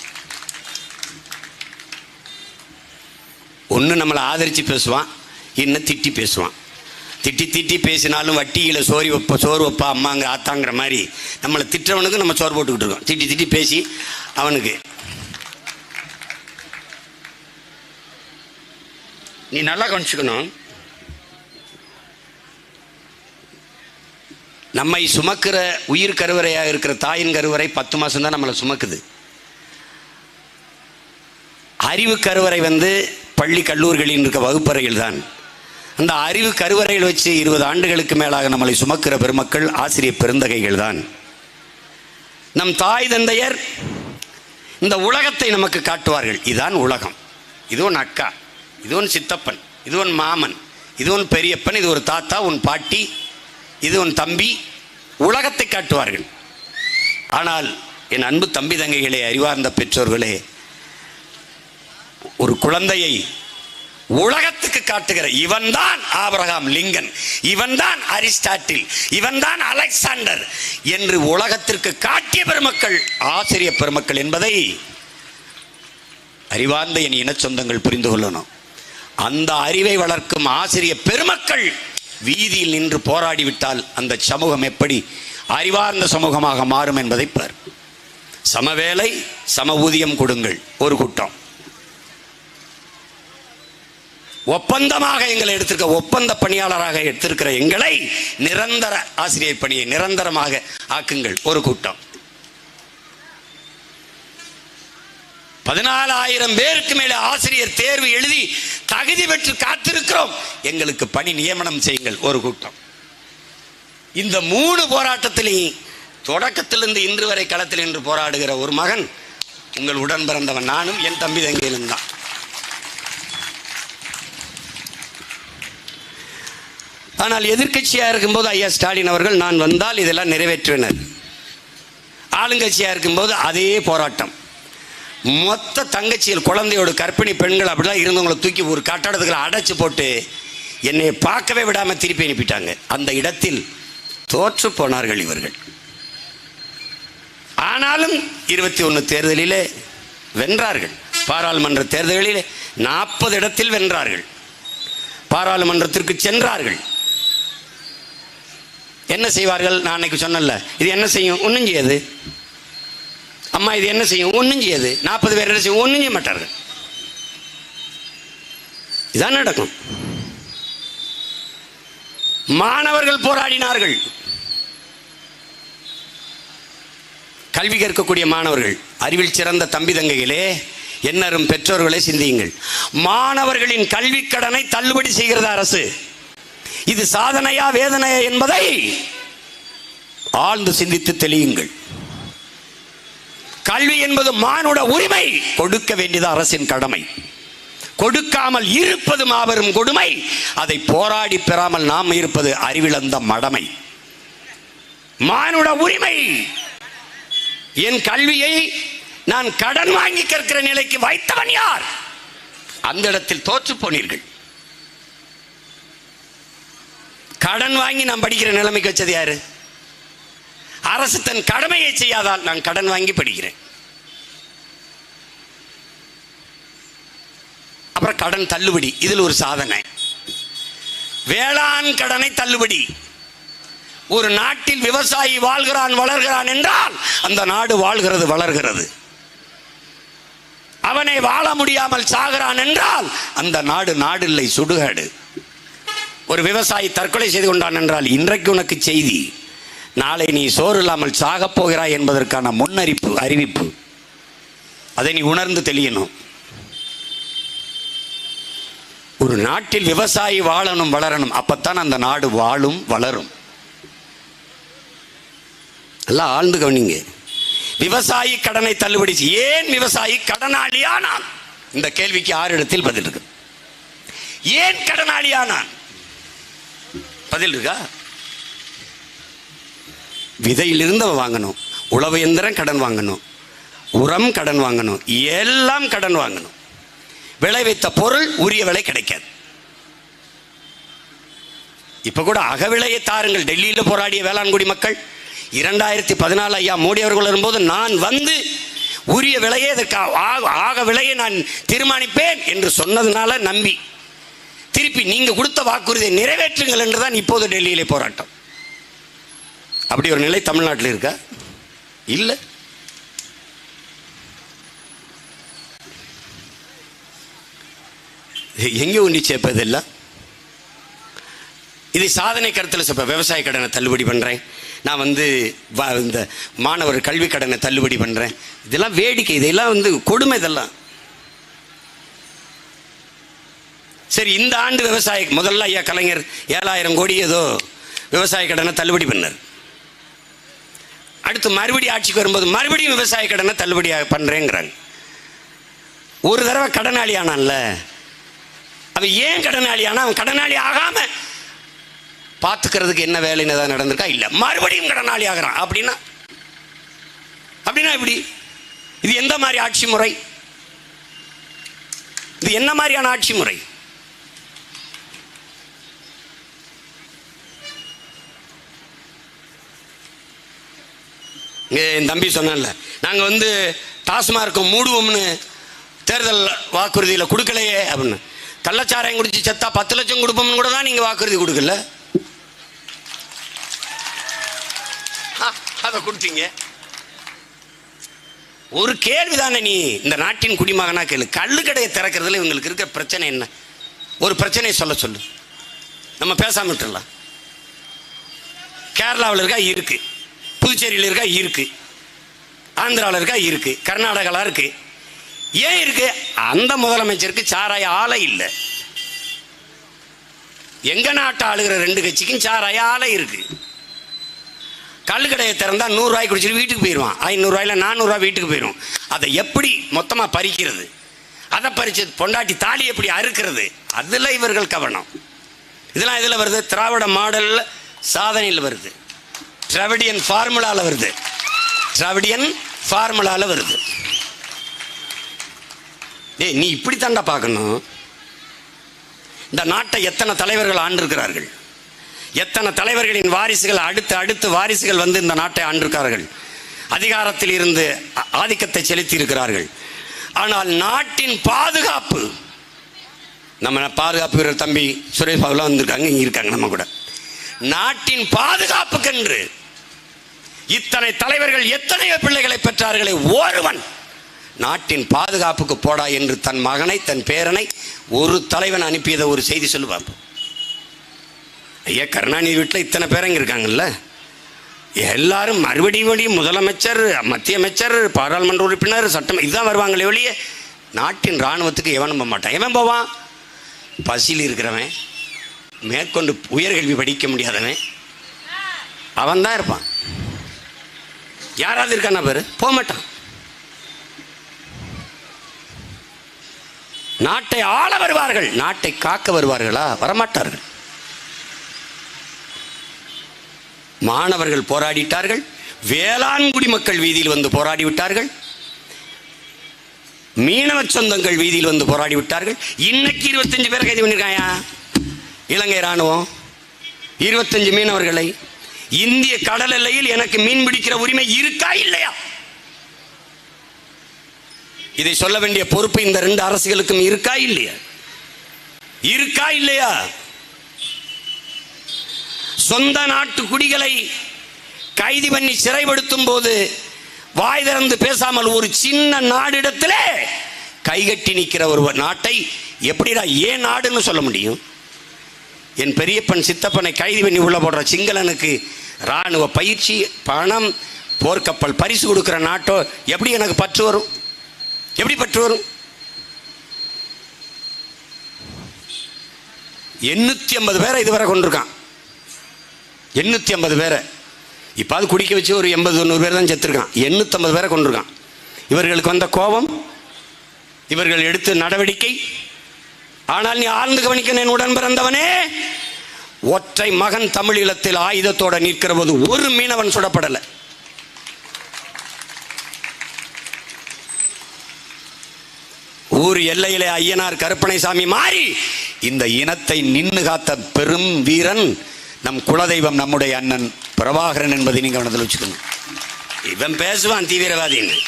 A: ஒன்று நம்மளை ஆதரித்து பேசுவான், இன்னும் திட்டி பேசுவான். திட்டி பேசினாலும் வட்டியில் சோறு வைப்பா அம்மாங்க ஆத்தாங்கிற மாதிரி நம்மளை திட்டுறவனுக்கு நம்ம சோறு போட்டுக்கிட்டு இருக்கோம். திட்டி பேசி அவனுக்கு நீ நல்லா கவனிச்சுக்கணும். நம்மை சுமக்கிற உயிர் கருவறையாக இருக்கிற தாயின் கருவறை 10 மாதம் தான் நம்மளை சுமக்குது. அறிவு கருவறை பள்ளி கல்லூரிகளில் இருக்க வகுப்பறைகள் தான். அந்த அறிவு கருவறையில் வச்சு 20 ஆண்டுகளுக்கு மேலாக நம்மளை சுமக்கிற பெருமக்கள் ஆசிரியர் பெருந்தகைகள் தான். நம் தாய் தந்தையர் இந்த உலகத்தை நமக்கு காட்டுவார்கள். இதுதான் உலகம், இது ஒன் அக்கா, இது ஒன் சித்தப்பன், இது ஒன் மாமன், இது ஒன் பெரியப்பன், இது ஒரு தாத்தா, உன் பாட்டி, இது உன் தம்பி. உலகத்தை காட்டுவார்கள். ஆனால் என் அன்பு தம்பி தங்கைகளே, அறிவார்ந்த பெற்றோர்களே, ஒரு குழந்தையை உலகத்துக்கு காட்டுகிற இவன் தான் ஆபிரகாம் லிங்கன், இவன் தான் அரிஸ்டாட்டில், இவன் தான் அலெக்சாண்டர் என்று உலகத்திற்கு காட்டிய பெருமக்கள் ஆசிரிய பெருமக்கள் என்பதை அறிவார்ந்த என் இன சொந்தங்கள் புரிந்து கொள்ளணும். அந்த அறிவை வளர்க்கும் ஆசிரிய பெருமக்கள் வீதியில் நின்று போராடிவிட்டால் அந்த சமூகம் எப்படி அறிவார்ந்த சமூகமாக மாறும் என்பதை பார். சமவேளை சம ஊதியம் கொடுங்கள் ஒரு கூட்டம், ஒப்பந்தமாக எங்களை எடுத்திருக்க ஒப்பந்த பணியாளராக எடுத்திருக்கிற எங்களை நிரந்தர ஆசிரியர் பணியை நிரந்தரமாக ஆக்குங்கள் ஒரு கூட்டம், 14,000 பேருக்கு மேலே ஆசிரியர் தேர்வு எழுதி தகுதி பெற்று காத்திருக்கிறோம், எங்களுக்கு பணி நியமனம் செய்யுங்கள் ஒரு கூட்டம். இந்த 3 போராட்டத்திலையும் தொடக்கத்திலிருந்து இன்று வரை களத்தில் நின்று போராடுகிற ஒரு மகன் உங்கள் உடன் பிறந்தவன் நானும் என் தம்பி தங்கையிலும் தான். ஆனால் எதிர்க்கட்சியாக இருக்கும்போது ஐயா ஸ்டாலின் அவர்கள் நான் வந்தால் இதெல்லாம் நிறைவேற்றினர். ஆளுங்கட்சியாக இருக்கும்போது அதே போராட்டம். மொத்த தங்கச்சிகள் குழந்தையோட கர்ப்பிணி பெண்கள் அப்படிலாம் இருந்தவங்களை தூக்கி ஒரு கட்டடத்துக்குள்ள அடைச்சு போட்டு என்னை பார்க்கவே விடாமல் திருப்பி அனுப்பிட்டாங்க. அந்த இடத்தில் தோற்று போனார்கள் இவர்கள். ஆனாலும் 21 தேர்தலிலே வென்றார்கள். பாராளுமன்ற தேர்தலிலே 40 இடத்தில் வென்றார்கள். பாராளுமன்றத்திற்கு சென்றார்கள். என்ன செய்வார்கள்? நான் அன்னைக்கு சொன்னல, இது என்ன செய்யும்? ஒன்றும் செய்யாது. அம்மா இது என்ன செய்யும்? ஒன்றும் செய்யாது. 40 பேர் என்ன செய்யும்? ஒன்றும் செய்ய மாட்டார்கள். இதான் நடக்கும். மாணவர்கள் போராடினார்கள். கல்வி கற்கக்கூடிய மாணவர்கள், அறிவில் சிறந்த தம்பி தங்கைகளே, என்னரும் பெற்றோர்களே சிந்தியுங்கள். மாணவர்களின் கல்வி கடனை தள்ளுபடி செய்கிறது அரசு. இது சாதனையா வேதனையா என்பதை ஆழ்ந்து சிந்தித்து தெளியுங்கள். கல்வி என்பது மானுட உரிமை, கொடுக்க வேண்டியது அரசின் கடமை. கொடுக்காமல் இருப்பது மாபெரும் கொடுமை. அதை போராடி பெறாமல் நாம் இருப்பது அறிவிழந்த மடமை. மானுட உரிமை. என் கல்வியை நான் கடன் வாங்கி கற்கிற நிலைக்கு வைத்தவன் யார்? அந்த இடத்தில் தோற்று போனீர்கள். கடன் வாங்கி நான் படிக்கிற நிலைமைக்கு வச்சது யாரு? அரசு தன் கடமையை செய்யாதால் நான் கடன் வாங்கி படிக்கிறேன். அப்புறம் கடன் தள்ளுபடி, இதில் ஒரு சாதனை. வேளாண் கடனை தள்ளுபடி. ஒரு நாட்டில் விவசாயி வாழ்கிறான் வளர்கிறான் என்றால் அந்த நாடு வாழ்கிறது வளர்கிறது. அவனை வாழ முடியாமல் சாகிறான் என்றால் அந்த நாடு நாடு இல்லை, சுடுகாடு. ஒரு விவசாயி தற்கொலை செய்து கொண்டான் என்றால் இன்றைக்கு உனக்கு செய்தி, நாளை நீ சோறு இல்லாமல் சாகப் போகிறாய் என்பதற்கான முன்னறிப்பு அறிவிப்பு. அதை நீ உணர்ந்து தெளியணும். ஒரு நாட்டில் விவசாயி வாழணும் வளரணும், அப்பத்தான் அந்த நாடு வாழும் வளரும். எல்லாம் ஆழ்ந்து கவனிங்க. விவசாயி கடனை தள்ளுபடி. ஏன் விவசாயி கடனாளியானான்? இந்த கேள்விக்கு 6 இடத்தில் பதில் இருக்கு. ஏன் கடனாளியானான்? பதில் இருக்கா? விதையிலிருந்து வாங்கணும், உழவு எந்திரம் கடன் வாங்கணும், உரம் கடன் வாங்கணும், எல்லாம் கடன் வாங்கணும். விளைவித்த பொருள் உரிய விலை கிடைக்காது. இப்ப கூட அகவிலையை தாருங்கள். டெல்லியில் போராடிய வேளாண்குடி மக்கள் 2014 ஐயா மோடி அவர்கள் வரும்போது நான் வந்து உரிய விலையை ஆக விலையை நான் தீர்மானிப்பேன் என்று சொன்னதுனால நம்பி திருப்பி நீங்க கொடுத்த வாக்குறுதியை நிறைவேற்றுங்கள் என்றுதான் இப்போது டெல்லியிலே போராட்டம். அப்படி ஒரு நிலை தமிழ்நாட்டில் இருக்கா? இல்ல. எங்கே உண்டி சேர்ப்பதெல்லாம் இதை சாதனை கருத்தில் சொல்ல. விவசாய கடனை தள்ளுபடி பண்றேன், நான் வந்து இந்த மாணவர் கல்வி கடனை தள்ளுபடி பண்றேன். இதெல்லாம் வேடிக்கை, இதெல்லாம் வந்து கொடுமை. இதெல்லாம் சரி. இந்த ஆண்டு விவசாய முதல்ல ஐயா கலைஞர் 7,000 கோடி ஏதோ விவசாய கடனை தள்ளுபடி பண்ணார். அடுத்து மறுபடியும் ஆட்சிக்கு வரும்போது மறுபடியும் விவசாய கடனை தள்ளுபடி பண்றேங்கிறாங்க. ஒரு தடவை கடனாளி ஆனான்ல, அவன் ஏன் கடனாளி ஆனா? அவன் கடனாளி ஆகாம பார்த்துக்கிறதுக்கு என்ன வேலைன்னு ஏதாவது நடந்திருக்கா? இல்லை, மறுபடியும் கடனாளி ஆகிறான். அப்படின்னா இப்படி இது எந்த மாதிரி ஆட்சி முறை? இது என்ன மாதிரியான ஆட்சி முறை?
B: என் தம்பி சொன்னான்ல, நாங்கள் வந்து டாஸ்மார்க்கை மூடுவோம்னு தேர்தல் வாக்குறுதியில் கொடுக்கலையே அப்படின்னு. கள்ளச்சாராயம் குடிச்சு செத்தா 10 லட்சம் கொடுப்போம்னு கூட தான் நீங்கள் வாக்குறுதி கொடுக்கல, அதை கொடுத்தீங்க. ஒரு கேள்விதானே நீ இந்த நாட்டின் குடிமகனா கேளு. கள்ளுக்கடையை திறக்கிறதுல இவங்களுக்கு இருக்கிற பிரச்சனை என்ன? ஒரு பிரச்சனையை சொல்ல சொல்லு, நம்ம பேசாம விட்டுறலாம். கேரளாவில் இருக்கா இருக்கு, புதுச்சேரியில் இருக்கா இருக்கு, ஆந்திராவில் இருக்கா இருக்கு, கர்நாடகாவில் இருக்கு. ஏன் இருக்கு? அந்த முதலமைச்சருக்கு சாராய ஆலை இல்லை. எங்க நாட்டை ஆளுகிற 2 கட்சிக்கும் சாராய ஆலை இருக்கு. கள்ளுக்கடையை திறந்தா 100 ரூபாய் குடிச்சிட்டு வீட்டுக்கு போயிடுவான், 500 ரூபாயில 400 ரூபாய் வீட்டுக்கு போயிடும். அதை எப்படி மொத்தமாக பறிக்கிறது, அதை பறிச்சு பொண்டாட்டி தாலி எப்படி அறுக்கிறது, அதில் இவர்கள் கவனம். இதெல்லாம் இதில் வருது, திராவிட மாடல் சாதனையில் வருது, திராவிடியன் ஃபார்முலாவில் வருது, திராவிடியன் ஃபார்முலாவில் வருது. நீ இப்படி தாண்டா பார்க்கணும். இந்த நாட்டை எத்தனை தலைவர்கள் ஆண்டிருக்கிறார்கள், எத்தனை தலைவர்களின் வாரிசுகள் அடுத்து வாரிசுகள் வந்து இந்த நாட்டை ஆண்டிருக்கிறார்கள், அதிகாரத்தில் இருந்து ஆதிக்கத்தை செலுத்தி இருக்கிறார்கள். ஆனால் நாட்டின் பாதுகாப்பு, நம்ம பாதுகாப்பு வீரர் தம்பி சுரேஷ் பாபுலாம் வந்திருக்காங்க, இங்கே இருக்காங்க நம்ம கூட. நாட்டின் பாதுகாப்புக்கென்று இத்தனை தலைவர்கள் எத்தனையோ பிள்ளைகளை பெற்றார்களே, ஒருவன் நாட்டின் பாதுகாப்புக்கு போடா என்று தன் மகனை தன் பேரனை ஒரு தலைவன் அனுப்பியதை ஒரு செய்தி சொல்லு பார்ப்போம். ஐயா கருணாநிதி வீட்டில் இத்தனை பேரங்க இருக்காங்கல்ல, எல்லாரும் மறுபடியும் முதலமைச்சர், மத்திய அமைச்சர், பாராளுமன்ற உறுப்பினர், சட்டம் இதுதான் வருவாங்களே ஒழிய நாட்டின் இராணுவத்துக்கு எவனும் போக மாட்டான். எவன் போவான்? பசியில் இருக்கிறவன், மேற்கொண்டு உயர்கல்வி படிக்க முடியாதவன், அவன் தான் இருப்பான். யாராவது இருக்கானா பேரு? போக மாட்டான். நாட்டை ஆள வருவார்கள், நாட்டை காக்க வருவார்களா? வரமாட்டார்கள். மாணவர்கள் போராடிட்டார்கள், வேளாண்குடி மக்கள் வீதியில் வந்து போராடிவிட்டார்கள், மீனவ சொந்தங்கள் வீதியில் வந்து போராடிவிட்டார்கள். இன்னைக்கு 25 பேரை கைது பண்ணியிருக்காயா இலங்கை ராணுவம், 25 மீனவர்களை. இந்திய கடல் எல்லையில் எனக்கு மீன் பிடிக்கிற உரிமை இருக்கா இல்லையா? இதை சொல்ல வேண்டிய பொறுப்பு இந்த 2 அரசுகளுக்கும் இருக்கா இல்லையா? இருக்கா இல்லையா? சொந்த நாட்டு குடிகளை கைது பண்ணி சிறைப்படுத்தும் போது வாய் திறந்து பேசாமல் ஒரு சின்ன நாடிடத்திலே கைகட்டி நிற்கிற ஒரு நாட்டை எப்படிடா ஏன் நாடுன்னு சொல்ல முடியும்? என் பெரியப்பன் சித்தப்பனை கைது பண்ணி உள்ள போடுற சிங்களனுக்கு இராணுவ பயிற்சி, பணம், போர்க்கப்பல் பரிசு கொடுக்கிற நாட்டோ எப்படி எனக்கு பற்று வரும்? எப்படி பற்று வரும்? 850 பேரை இதுவரை கொண்டிருக்கான். 850 பேரை இப்போ அது குடிக்க வச்சு ஒரு 80-90 பேர் தான் செத்துருக்கான். 850 பேரை கொண்டிருக்கான். இவர்களுக்கு வந்த கோபம், இவர்கள் எடுத்த நடவடிக்கை. ஆனால் நீ ஆழ்ந்து கவனிக்க, என் உடன் பிறந்தவனே, ஒற்றை மகன் தமிழீழத்தில் ஆயுதத்தோட நிற்கிற போது ஒரு மீனவன் சுடப்படலை. ஊர் எல்லையிலே ஐயனார் கருப்பணைசாமி மாறி இந்த இனத்தை நின்று காத்த பெரும் வீரன் நம் குலதெய்வம், நம்முடைய அண்ணன் பிரபாகரன் என்பதை நீங்க கவனத்தில் வச்சுக்கணும். இவன் பேசுவான் தீவிரவாதின்னு.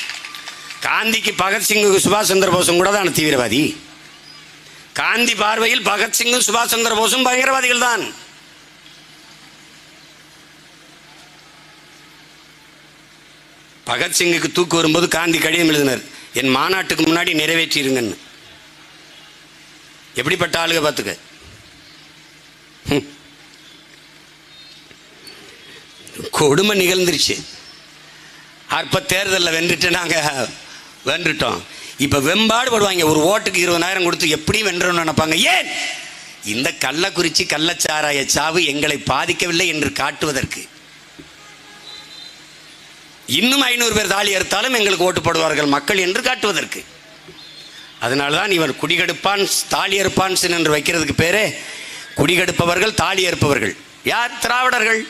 B: காந்திக்கு பகத்சிங்கு சுபாஷ் சந்திர போஸும் கூட தான் தீவிரவாதி. காந்தி பார்வையில் பகத்சிங்கும் சுபாஷ் சந்திர போஸும் பயங்கரவாதிகள் தான். பகத்சிங்குக்கு தூக்கு வரும்போது காந்தி கடிதம் எழுதினார், என் மாநாட்டுக்கு முன்னாடி நிறைவேற்றிருங்கன்னு. எப்படிப்பட்ட ஆளுக பார்த்துக்க. கொடுமை நிகழ்ந்துருச்சு. அப்ப தேர்தலில் வென்றுட்டு நாங்கள் வென்றுட்டோம். இப்போ வெம்பாடு படுவாங்க. ஒரு ஓட்டுக்கு 20,000 கொடுத்து எப்படி வென்றோம்னு நினைப்பாங்க. ஏன்? இந்த கள்ளக்குறிச்சி கள்ளச்சாராய சாவு எங்களை பாதிக்கவில்லை என்று காட்டுவதற்கு. இன்னும் 500 பேர் தாலி அறுத்தாலும் எங்களுக்கு ஓட்டு போடுவார்கள் மக்கள் என்று காட்டுவதற்கு. அதனால்தான் இவர் குடிகெடுப்பான் தாலி அறுப்பான் என்று வைக்கிறதுக்கு பேரே குடிகெடுப்பவர்கள் தாலி அறுப்பவர்கள். யார்? திராவிடர்கள்.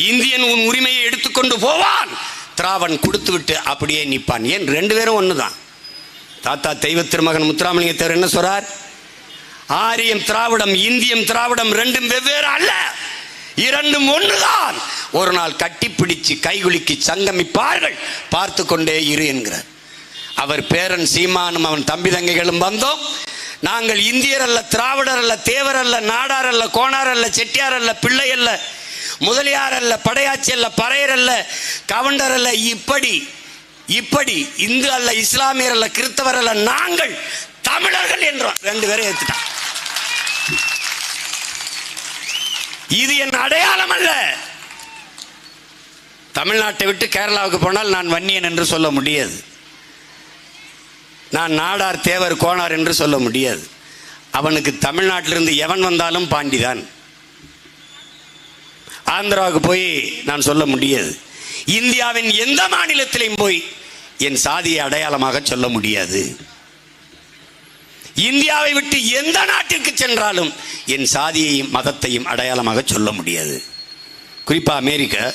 B: இந்தியன் உன் உரிமையை எடுத்துக்கொண்டு போவான், திராவன் கொடுத்து விட்டு அப்படியே நிற்பான். ஏன்? 2 பேரும் ஒண்ணுதான். தாத்தா தெய்வ திருமகன் முத்துராமலிங்க தேவர் என்ன சொல்றார்? ஆரியம் திராவிடம், இந்தியம் திராவிடம் 2ம் வெவ்வேறு அல்ல. இரண்டும் ஒன்றுதான். ஒரு நாள் கட்டிப்பிடிச்சு கைகுலுக்கி சங்கமிப்பார்கள், பார்த்து கொண்டே இரு என்கிறார். அவர் பேரன் சீமானும் அவன் தம்பி தங்கைகளும் வந்தோம். நாங்கள் இந்தியர் அல்ல, திராவிடர் அல்ல, தேவர் அல்ல, நாடார் அல்ல, கோணார் அல்ல, செட்டியார் அல்ல, பிள்ளை அல்ல, முதலியார் அல்ல, படையாச்சி அல்ல, பறையர் அல்ல, கவுண்டர் அல்ல, இப்படி இந்து அல்ல, இஸ்லாமியர் அல்ல, கிறிஸ்தவர் அல்ல, நாங்கள் தமிழர்கள் என்றோம். 2 பேரை ஏத்துட்டான். இது என் அடையாளம் அல்ல. தமிழ்நாட்டை விட்டு கேரளாவுக்கு போனால் நான் வன்னியன் என்று சொல்ல முடியாது. நான் நாடார், தேவர், கோணார் என்று சொல்ல முடியாது. அவனுக்கு தமிழ்நாட்டிலிருந்து எவன் வந்தாலும் பாண்டிதான். ஆந்திராவுக்கு போய் நான் சொல்ல முடியாது. இந்தியாவின் எந்த மாநிலத்திலையும் போய் என் சாதியை அடையாளமாக சொல்ல முடியாது. இந்தியாவை விட்டு எந்த நாட்டிற்கு சென்றாலும் என் சாதியையும் மதத்தையும் அடையாளமாக சொல்ல முடியாது. குறிப்பா America.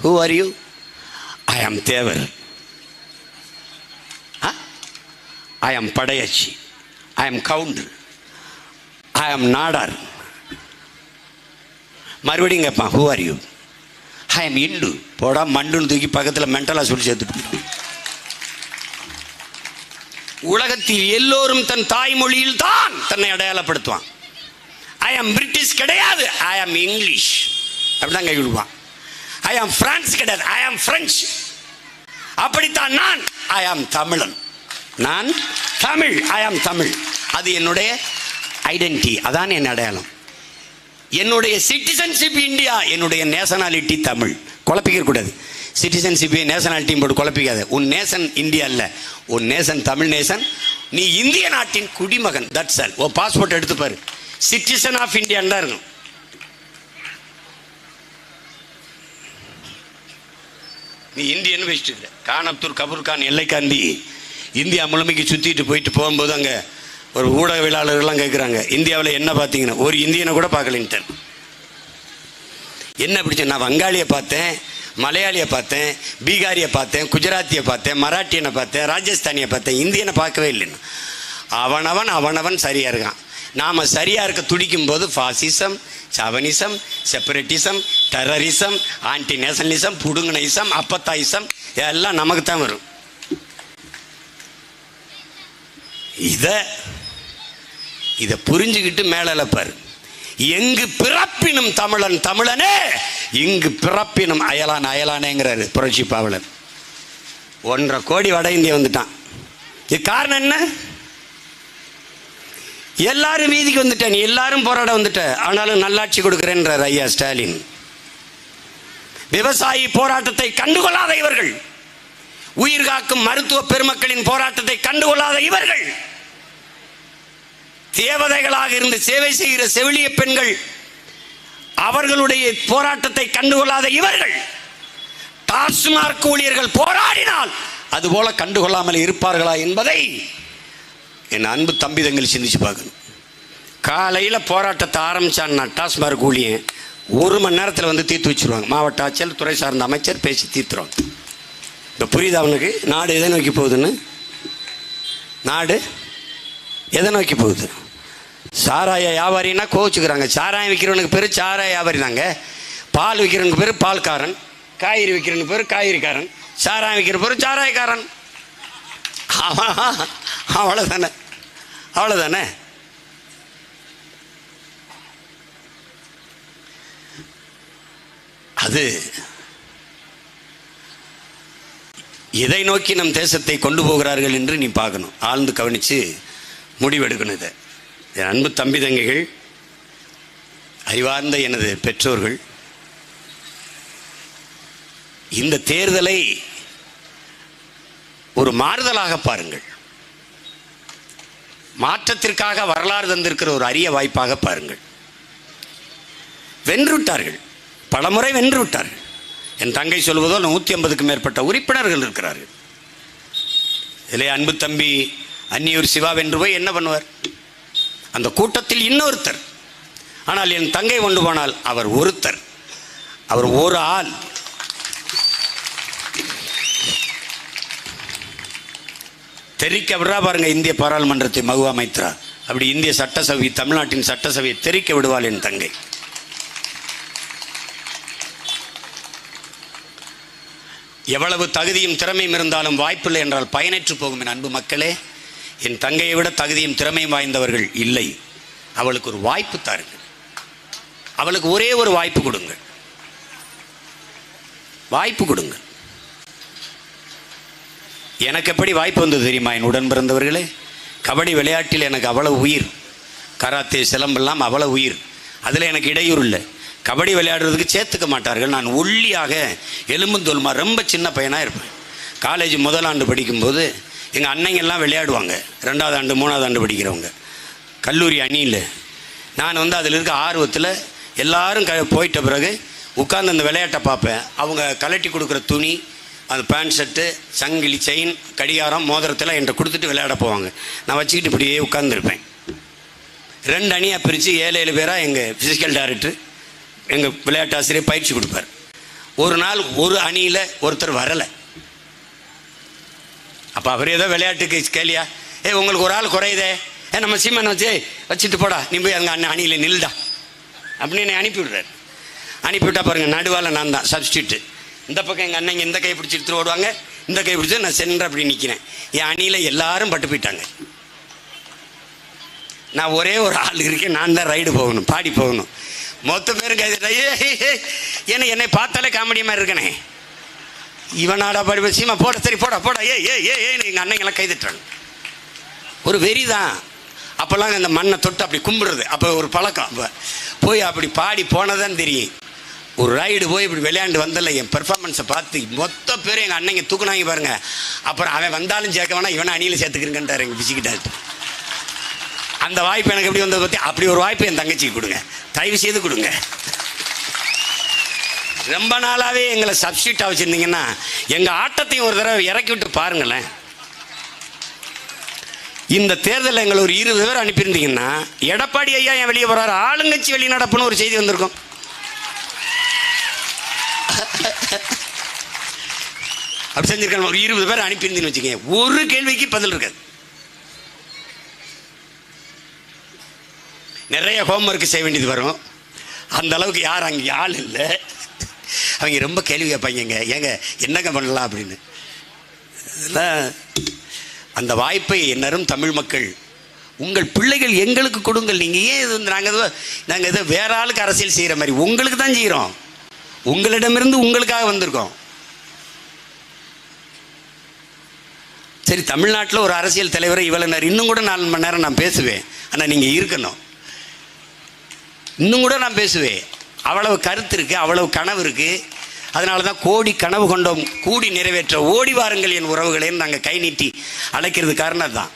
B: Who are you? I am Thevar, I am Padayachi, I am Gounder, I am Nadar. மறுபடியும் கேட்பான், who are you? I am Hindu. போடா மண்டுன்னு தூக்கி பக்கத்தில் மென்டலா சொல்லி சேர்த்துட்டு. உலகத்தில் எல்லோரும் தன் தாய்மொழியில் தான் தன்னை அடையாளப்படுத்துவான். ஐ ஆம் பிரிட்டிஷ் கிடையாது, ஐ ஆம் இங்கிலீஷ் அப்படிதான் கை கொடுப்பான். ஐ ஆம் பிரான்ஸ் கிடையாது, ஐ ஆம் பிரெஞ்சு. அப்படித்தான் நான், ஐ ஆம் தமிழன், நான் தமிழ், ஐ ஆம் தமிழ். அது என்னுடைய ஐடென்டிட்டி, அதான் என் அடையாளம். என்னுடைய சிட்டிசன்ஷிப் இந்தியா, என்னுடைய நேஷனாலிட்டி தமிழ். குழப்பிக்க கூடாது. சிட்டிசன்ஷிப் நேஷனாலிட்டியும் போட்டு குழப்பிக்காத. உன் நேஷன் இந்தியா இல்ல, உன் நேஷன் தமிழ் நேஷன். நீ இந்திய நாட்டின் குடிமகன், தட்ஸ் ஆல். ஓ பாஸ்போர்ட் எடுத்துப்பாரு, சிட்டிசன் ஆஃப் இந்தியான்னு தான் இருக்கும். நீ இந்தியன்னு வச்சுட்டு கான் கபூர் கான் எல்லைக்காந்தி இந்தியா முழுமைக்கு சுற்றிட்டு போயிட்டு போகும்போது அங்கே ஒரு ஊடகவியலாளர்கள்லாம் கேட்குறாங்க, இந்தியாவில் என்ன பார்த்தீங்கன்னா, ஒரு இந்தியனை கூட பார்க்கலின்ட்டு. என்ன பிடிச்ச? நான் வங்காளியை பார்த்தேன், மலையாளியை பார்த்தேன், பீகாரியை பார்த்தேன், குஜராத்தியை பார்த்தேன், மராட்டியனை பார்த்தேன், ராஜஸ்தானியை பார்த்தேன், இந்தியனை பார்க்கவே இல்லைன்னு. அவனவன் சரியாக இருக்கான். நாம் சரியாக இருக்க துடிக்கும் போது fascism, chauvinism, separatism, terrorism, anti nationalism, புடுங்கனிசம், அப்பத்தாயிசம் எல்லாம் நமக்கு தான் வரும். இதை புரிஞ்சுக்கிட்டு மேலப்பார். எங்கு பிறப்பினும் தமிழன் தமிழனே, இங்கு பிறப்பினும் அயலான் அயலானேங்கிறாரு புரட்சி பாவலர். 1.5 கோடி வட இந்தியா வந்துட்டான். இது காரணம் என்ன? எல்லாரும் வீதிக்கு வந்துட்டேன், எல்லாரும் போராட வந்துட்ட, ஆனாலும் நல்லாட்சி கொடுக்கிறேன்றார் ஐயா ஸ்டாலின். விவசாயி போராட்டத்தை கண்டுகொள்ளாத இவர்கள், உயிர் காக்கும் மருத்துவ பெருமக்களின் போராட்டத்தை கண்டுகொள்ளாத இவர்கள், தேவதைகளாக இருந்து சேவை செய்கிற செவிலிய பெண்கள் அவர்களுடைய போராட்டத்தை கண்டுகொள்ளாத இவர்கள், டாஸ்மார்க் ஊழியர்கள் போராடினால் அதுபோல கண்டுகொள்ளாமல் இருப்பார்களா என்பதை என் அன்பு தம்பி தங்கள் சிந்திச்சு பார்க்கணும். காலையில் போராட்டத்தை ஆரம்பிச்சான்னா டாஸ்மார்க் ஊழியன் 1 மணி நேரத்தில் வந்து தீர்த்து வச்சுருவாங்க. மாவட்ட ஆட்சியர், துறை சார்ந்த அமைச்சர் பேசி தீர்த்துருவாங்க. இப்போ புரியுது அவனுக்கு நாடு எதை நோக்கி போகுதுன்னு? நாடு எதை நோக்கி போகுது? சாராய வியாபாரின்னா கோவிச்சுக்கிறாங்க. சாராயம் விற்கிறவனுக்கு பேர் சாராய வியாபாரி தாங்க. பால் விற்கிறவனுக்கு பேர் பால்காரன், காய்கறி விற்கிறவனுக்கு பேர் காய்கறிக்காரன், சாராயம் விற்கிற பேர் சாராயக்காரன். அவ்வளோதானே, அவ்வளோதானே. அது எதை நோக்கி நம் தேசத்தை கொண்டு போகிறார்கள் என்று நீ பார்க்கணும், ஆழ்ந்து கவனித்து முடிவெடுக்கணும். இதை என் அன்பு தம்பி தங்கைகள், அறிவார்ந்த எனது பெற்றோர்கள், இந்த தேர்தலை ஒரு மாறுதலாக பாருங்கள். மாற்றத்திற்காக வரலாறு தந்திருக்கிற ஒரு அரிய வாய்ப்பாக பாருங்கள். வென்றுவிட்டார்கள், பலமுறை வென்றுவிட்டார்கள். என் தங்கை சொல்வதோ 150க்கும் மேற்பட்ட உறுப்பினர்கள் இருக்கிறார்கள். இதிலே அன்பு தம்பி அன்னியூர் சிவா வென்று போய் என்ன பண்ணுவார்? அந்த கூட்டத்தில் இன்னொருத்தர். ஆனால் என் தங்கை கொண்டு போனால் அவர் ஒருத்தர், அவர் ஒரு ஆள். தெரிக்க விடுறா பாருங்க இந்திய பாராளுமன்றத்தை மகுவா மைத்ரா. அப்படி இந்திய சட்டசபை, தமிழ்நாட்டின் சட்டசபையை தெரிக்க விடுவாள் என் தங்கை. எவ்வளவு தகுதியும் திறமையும் இருந்தாலும் வாய்ப்பில்லை என்றால் பயனற்று போகும். என் அன்பு மக்களே, என் தங்கையை விட தகுதியும் திறமையும் வாய்ந்தவர்கள் இல்லை. அவளுக்கு ஒரு வாய்ப்பு தாருங்கள். அவளுக்கு ஒரே ஒரு வாய்ப்பு கொடுங்கள். வாய்ப்பு கொடுங்கள். எனக்கு எப்படி வாய்ப்பு வந்தது தெரியுமா என் உடன் பிறந்தவர்களே? கபடி விளையாட்டில் எனக்கு அவ்வளவு உயிர், கராத்தே சிலம்பெல்லாம் அவ்வளவு உயிர். அதில் எனக்கு இடையூறு இல்லை. கபடி விளையாடுறதுக்கு சேர்த்துக்க மாட்டார்கள். நான் ஒல்லியாக எலும்புந்தோல்மா ரொம்ப சின்ன பையனாக இருப்பேன். காலேஜ் முதல் ஆண்டு படிக்கும்போது எங்கள் அன்னைங்கெல்லாம் விளையாடுவாங்க. 2வது ஆண்டு 3வது ஆண்டு படிக்கிறவங்க கல்லூரி அணியில். நான் வந்து அதில் இருக்க ஆர்வத்தில் எல்லாரும் போயிட்ட பிறகு உட்கார்ந்து அந்த விளையாட்டை பார்ப்பேன். அவங்க கலட்டி கொடுக்குற துணி, அந்த பேண்ட் ஷர்ட்டு, சங்கிலி, செயின், கடிகாரம், மோதிரத்தில் என்கிட்ட கொடுத்துட்டு விளையாட போவாங்க. நான் வச்சுக்கிட்டு இப்படியே உட்கார்ந்துருப்பேன். 2 அணியாக பிரித்து 7 பேராக எங்கள் ஃபிசிக்கல் டைரக்டர், எங்கள் விளையாட்டு ஆசிரியர் பயிற்சி கொடுப்பார். ஒரு நாள் ஒரு அணியில் ஒருத்தர் வரலை. அப்போ அவர் ஏதோ விளையாட்டுக்கு கேளியா, உங்களுக்கு ஒரு ஆள் குறையுதே, நம்ம சீமனை வச்சுட்டு போடா, நீ போய் அங்கே அணியில் நில்டா அப்படின்னு என்னை அனுப்பிவிடுறாரு. அனுப்பிவிட்டா பாருங்கள், நடுவால் நான் தான் சப்ஸ்டியூட்டு. இந்த பக்கம் எங்கள் அண்ணங்க இந்த கை பிடிச்சி எடுத்துட்டு ஓடுவாங்க, இந்த கை பிடிச்சி நான் சென்ற அப்படி நிற்கிறேன். என் அணியில் எல்லாரும் பட்டு போயிட்டாங்க. நான் ஒரே ஒரு ஆள் இருக்கேன். நான் தான் ரைடு போகணும், பாடி போகணும். மொத்த பேரும் கைதிட்டா. ஏன்னா என்னை பார்த்தாலே காமெடி மாதிரி இருக்கனே, இவனாடா பாடி சீமா போட, சரி போடா போடா, எங்கள் அண்ணங்கெல்லாம் கைதிட்டுறாங்க. ஒரு வெறி தான். அப்போல்லாம் இந்த மண்ணை தொட்டு அப்படி கும்பிடுறது அப்போ ஒரு பழக்கம். அப்போ போய் அப்படி பாடி போனதான் தெரியும். ஒரு ரைடு போய் இப்படி விளையாண்டு வந்தல என் பெர்ஃபார்மன்ஸை பார்த்து மொத்த பேரும் எங்கள் அண்ணங்க தூக்குனாங்க பாருங்க. அப்புறம் அவன் வந்தாலும் சேர்க்க வேணா, இவனை அணியில் சேர்த்துக்கிறேன்ட்டார் எங்கள் பிசிக்கிட்டாரு. அந்த வாய்ப்பு எனக்கு எப்படி வந்ததை பற்றி, அப்படி ஒரு வாய்ப்பு என் தங்கச்சிக்கு கொடுங்க, தயவு செய்து கொடுங்க. ரொம்ப நாளாகவே எங்களை சப்ஸ்டியூட்டாக வச்சுருந்தீங்கன்னா எங்கள் ஆட்டத்தையும் ஒரு தடவை இறக்கி விட்டு பாருங்களேன். இந்த தேர்தலில் எங்களை ஒரு 20 பேர் அனுப்பியிருந்தீங்கன்னா எடப்பாடி ஐயா என் வெளியே போகிறாரு, ஆளுங்கட்சி வெளியே நடப்புன்னு ஒரு செய்தி வந்திருக்கும். அப்படி செஞ்சிருக்காங்க. ஒரு 20 பேர் அனுப்பியிருந்தீங்கன்னு வச்சுக்கோங்க, ஒரு கேள்விக்கு பதில் இருக்காது. நிறைய ஹோம்ஒர்க் செய்ய வேண்டியது வரும். அந்த அளவுக்கு யார் அங்கே ஆள் இல்லை. அவங்க ரொம்ப கேள்வி கேட்பாங்க, ஏங்க என்னங்க பண்ணலாம் அப்படின்னு. இதெல்லாம் அந்த வாய்ப்பை என்னரும் தமிழ் மக்கள், உங்கள் பிள்ளைகள் எங்களுக்கு கொடுங்கள். நீங்கள் ஏன் இது நாங்கள் ஏதோ வேற ஆளுக்கு அரசியல் செய்கிற மாதிரி உங்களுக்கு தான் செய்கிறோம். உங்களிடமிருந்து உங்களுக்காக வந்திருக்கோம். சரி, தமிழ்நாட்டில் ஒரு அரசியல் தலைவரை இவ்வளோ நேரம், இன்னும் கூட 4 மணி நேரம் நான் பேசுவேன். ஆனால் நீங்கள் இருக்கணும். இன்னும் கூட நான் பேசுவேன். அவ்வளவு கருத்து இருக்குது, அவ்வளவு கனவு இருக்குது. அதனால தான் கோடி கனவு கொண்டோம் கூடி நிறைவேற்ற ஓடி வாருங்கள் என் உறவுகளேன்னு நாங்கள் கை நீட்டி அழைக்கிறது காரணம் தான்.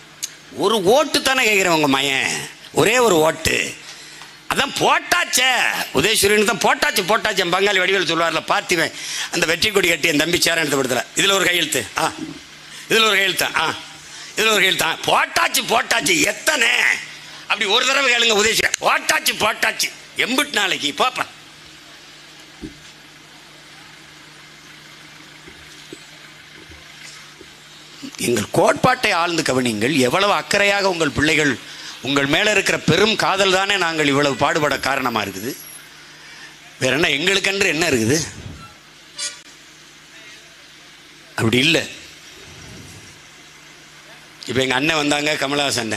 B: ஒரு ஓட்டு தானே கேட்குறவங்க மையன், ஒரே ஒரு ஓட்டு. அதான் போட்டாச்சே, உதயசூரியன் தான் போட்டாச்சு. என் பங்காளி வடிவேல் சொல்லுவார்ல, பார்த்திவேன் அந்த வெற்றி கொடி கட்டி என் தம்பி சேரன் எடுத்து படுத்தல, இதில் ஒரு கையெழுத்து, இதில் ஒரு கையெழுத்து, இதில் ஒரு கையெழுத்து. போட்டாச்சு எத்தனை அப்படி ஒரு தடவை கேளுங்க. உதயசூரியன் போட்டாச்சு எம்பிட்டு நாளைக்கு பாப்பா. எங்கள் கோட்பாட்டை ஆழ்ந்து கவனிங்கள். எவ்வளவு அக்கறையாக உங்கள் பிள்ளைகள் உங்கள் மேலே இருக்கிற பெரும் காதல் தானே நாங்கள் இவ்வளவு பாடுபட காரணமாக இருக்குது. வேற என்ன எங்களுக்கென்று என்ன இருக்குது? அப்படி இல்லை. இப்போ எங்கள் அண்ணன் வந்தாங்க, கமலஹாசன்,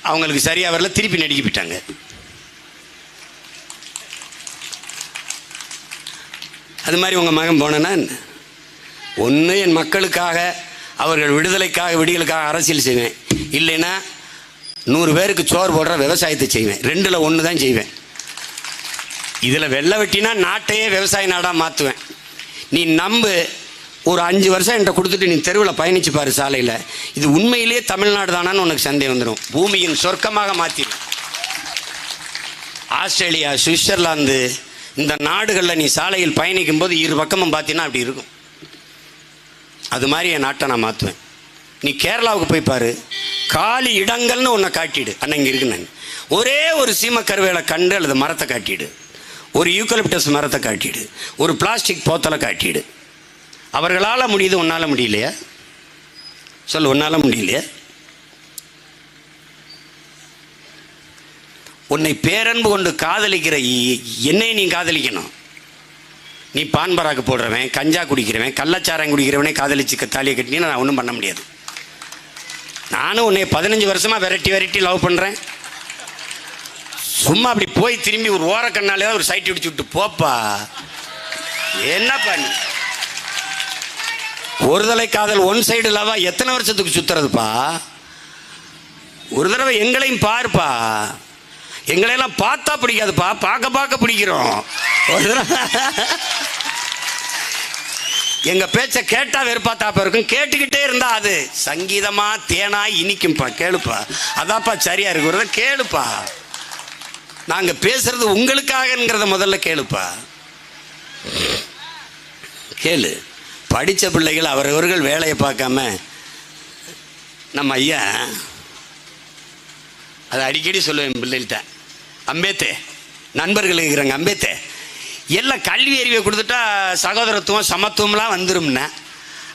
B: அவங்களுக்கு சரியாக வரல, திருப்பி நடிக்க போயிட்டாங்க. அது மாதிரி உங்கள் மகன் போனேன்னா ஒன்று என் மக்களுக்காக, அவர்கள் விடியலுக்காக அரசியல் செய்வேன், இல்லைன்னா 100 பேருக்கு சோறு போடுற விவசாயத்தை செய்வேன். 2ல் 1 தான் செய்வேன். இதில் வெள்ளை வெட்டினா நாட்டையே விவசாய நாடாக மாற்றுவேன். நீ நம்பு, ஒரு 5 வருஷம் என்கிட்ட கொடுத்துட்டு நீ தெருவில் பயணிச்சு பாரு சாலையில், இது உண்மையிலேயே தமிழ்நாடு தானான்னு உனக்கு சந்தேகம் வந்துடும். பூமியின் சொர்க்கமாக மாற்றிடும். ஆஸ்திரேலியா, சுவிட்சர்லாந்து, இந்த நாடுகளில் நீ சாலையில் பயணிக்கும் போது 2 பக்கமும் பார்த்தீங்கன்னா அப்படி இருக்கும். அது மாதிரி என் நாட்டை நான் மாற்றுவேன். நீ கேரளாவுக்கு போய் பாரு, காலி இடங்கள்னு ஒன்றை காட்டிடு. அண்ணன் இங்கே இருக்கு, நான் ஒரே ஒரு சீமக்கருவேலை கண்டு அல்லது மரத்தை காட்டிடு, ஒரு யூக்கலிப்டஸ் மரத்தை காட்டிடு, ஒரு பிளாஸ்டிக் போத்தலை காட்டிடு. அவர்களால் முடியுது, உன்னால் முடியலையா? சொல்லு, உன்னால் முடியலையா? உன்னை பேரன்பு கொண்டு காதலிக்கிற என்னை நீ காதலிக்கணும். நீ பான் பராக்கு போடுறவன், கஞ்சா குடிக்கிறவன், கள்ளச்சாரம் குடிக்கிறவனே காதலிச்சு தாலியை கட்டினு நான் ஒன்றும் பண்ண முடியாது. நானும் உன்னை 15 வருஷமாக வெரைட்டி லவ் பண்ணுறேன். சும்மா அப்படி போய் திரும்பி ஒரு ஓர கண்ணாலே ஒரு சைட் அடிச்சு விட்டு போப்பா. என்னப்பா நீ ஒரு தலை காதல் ஒன் சைடு லவா எத்தனை வருஷத்துக்கு சுத்துறதுப்பா? ஒரு தடவை எங்களையும் பாருப்பா. எங்களையெல்லாம் பார்த்தா பிடிக்காதுப்பா, பார்க்க பிடிக்கிறோம். ஒரு தடவை எங்க பேச்ச கேட்டா வெறுப்பாத்தாப்பா இருக்கும், கேட்டுக்கிட்டே இருந்தா அது சங்கீதமா தேனா இனிக்கும்பா. கேளுப்பா, அதாப்பா சரியா இருக்கு. ஒரு கேளுப்பா, நாங்க பேசுறது உங்களுக்காகங்கிறத முதல்ல கேளுப்பா. கேளு. படித்த பிள்ளைகள் அவரவர்கள் வேலையை பார்க்காம நம்ம ஐயா அதை அடிக்கடி சொல்லுவேன் பிள்ளைகிட்ட, அம்பேத்தே நண்பர்கள் இருக்கிறாங்க, அம்பேத்தே எல்லாம் கல்வி அறிவை கொடுத்துட்டா சகோதரத்துவம் சமத்துவம்லாம் வந்துரும்னா,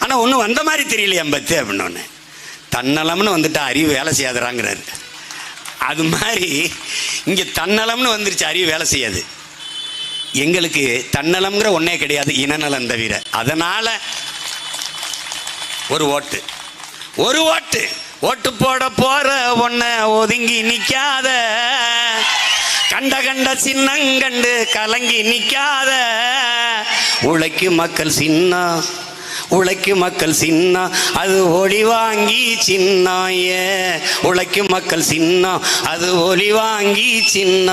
B: ஆனால் ஒன்றும் வந்த மாதிரி தெரியலையே அம்பேத்தே அப்படின்னு. ஒன்று தன்னலம்னு வந்துட்டா அறிவு வேலை செய்யாதுறாங்கிறாரு. அது மாதிரி இங்கே தன்னலம்னு வந்துருச்சு, அறிவு வேலை செய்யாது. எங்களுக்கு தன்னலம்ங்கிற ஒன்றே கிடையாது, இனநலம் தவிர. அதனால் ஒரு ஓட்டு போட போற ஒன்ன ஒதுங்கி நிற்காத, கண்ட சின்னங்கண்டு கலங்கி நிற்காத. உழைக்கும் மக்கள் சின்ன அது ஒளி வாங்கி சின்னாய. உழைக்கும் மக்கள் சின்ன அது ஒளி வாங்கி சின்ன.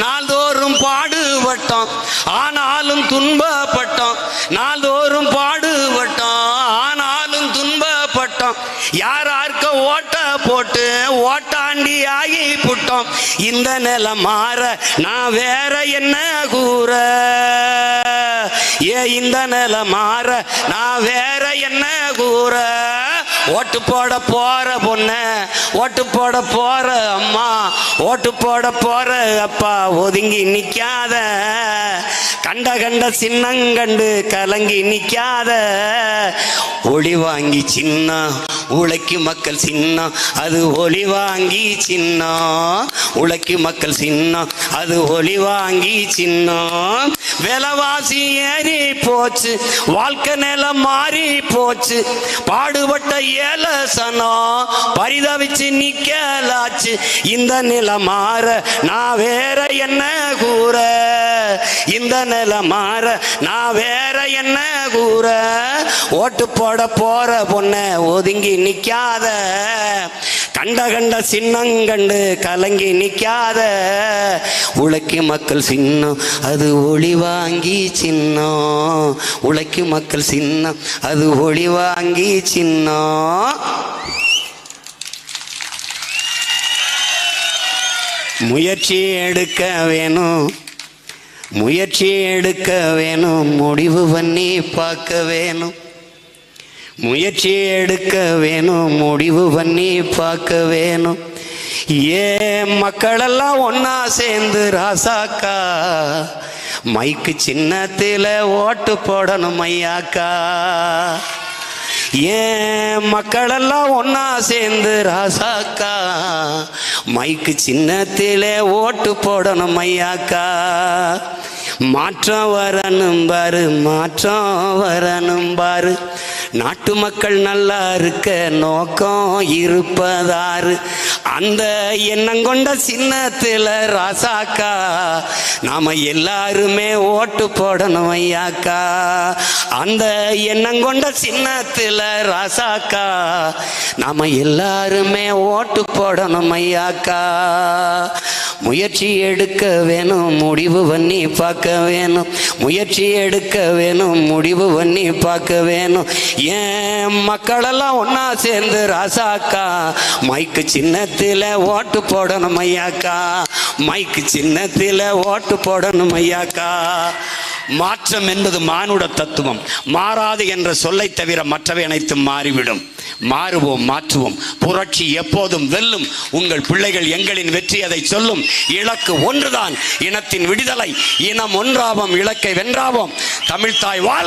B: நாள்தோறும் பாடுபட்டோம் ஆனாலும் துன்பப்பட்டோம், நாள்தோறும் பாடுபட்டோம் ஆனாலும் துன்பப்பட்டோம். யாரார்க்க ஓட்ட போட்டு ஓட்டாண்டி ஆகி புட்டோம். இந்த நிலை மாற நான் வேற என்ன கூற? இந்த நிலை மாற நான் வேற என்ன கூற? ஓட்டு போட போற பொண்ண, ஓட்டு போட போற அம்மா, ஓட்டு போட போற அப்பா ஒதுங்கி நிக்காத. கண்ட சின்னங்கண்டு கலங்கி நிக்காத. ஒளி வாங்கி சின்ன உழைக்கும் மக்கள் சின்ன அது ஒளி வாங்கி சின்ன. உழைக்கும் மக்கள் சின்ன அது ஒளி வாங்கி சின்ன. விலைவாசி ஏறி போச்சு, வாழ்க்கை நிலம் மாறி போச்சு. பாடுபட்ட ஏலசனம் பரிதவிச்சு நிக்கலாச்சு. இந்த நிலை மாற நான் வேற என்ன கூற? இந்த நிலை மாற நான் வேற என்ன கூற? ஓட்டு போட போற பொண்ண ஒதுங்கி நிக்காத, கண்ட சின்னங்கண்டு கலங்கி நிக்காத. உழைக்கும் மக்கள் சின்னம் அது ஒளி வாங்கி சின்னம். உழைக்கும் மக்கள் சின்னம் அது ஒளி வாங்கி சின்னம். முயற்சி எடுக்க வேணும், முயற்சி எடுக்க வேணும், முடிவு பண்ணி பார்க்க வேணும். முயற்சி எடுக்க வேணும், முடிவு பண்ணி பார்க்க வேணும். மக்களெல்லாம் ஒன்னா சேர்ந்து ராசாக்கா மைக்கு சின்னத்தில் ஓட்டு போடணும் ஐயாக்கா. மக்களெல்லாம் ஒன்னா சேர்ந்து ராசாக்கா மைக்கு சின்னத்தில் ஓட்டு போடணும் ஐயாக்கா. மாற்றம் வரணும் பாரு, மாற்றம் வரணும் பாரு. நாட்டு மக்கள் நல்லா இருக்க நோக்கம் இருப்பதாரு. அந்த எண்ணம் கொண்ட சின்னத்தில் ராசாக்கா நாம எல்லாருமே ஓட்டு போடணும் ஐயாக்கா. அந்த எண்ணம் கொண்ட சின்னத்தில் ராசாக்கா நாம எல்லாருமே ஓட்டு போடணும் ஐயாக்கா. முயற்சி எடுக்க வேணும், முடிவு பண்ணி பார்க்க வேணும். முயற்சி எடுக்க வேணும், முடிவு பண்ணி பார்க்க வேணும். மக்களெல்லாம் ஒன்னா சேர்ந்து ராசாக்கா மைக்கு சின்னத்தில் ஓட்டு போடணும் ஐயாக்கா. மைக்கு சின்னத்தில் ஓட்டு போடணும் ஐயாக்கா. மாற்றம் என்பது மானுட தத்துவம். மாறாது என்ற சொல்லை தவிர மற்றவை அனைத்தும் மாறிவிடும். மாறுவோம், மாற்றுவோம். புரட்சி எப்போதும் வெல்லும். உங்கள் பிள்ளைகள் எங்களின் வெற்றி அதை சொல்லும். இலக்கு ஒன்றுதான், இனத்தின் விடுதலை. இனம் ஒன்றாவோம், இலக்கை வென்றாவோம். தமிழ்த்தாய் வாழ்.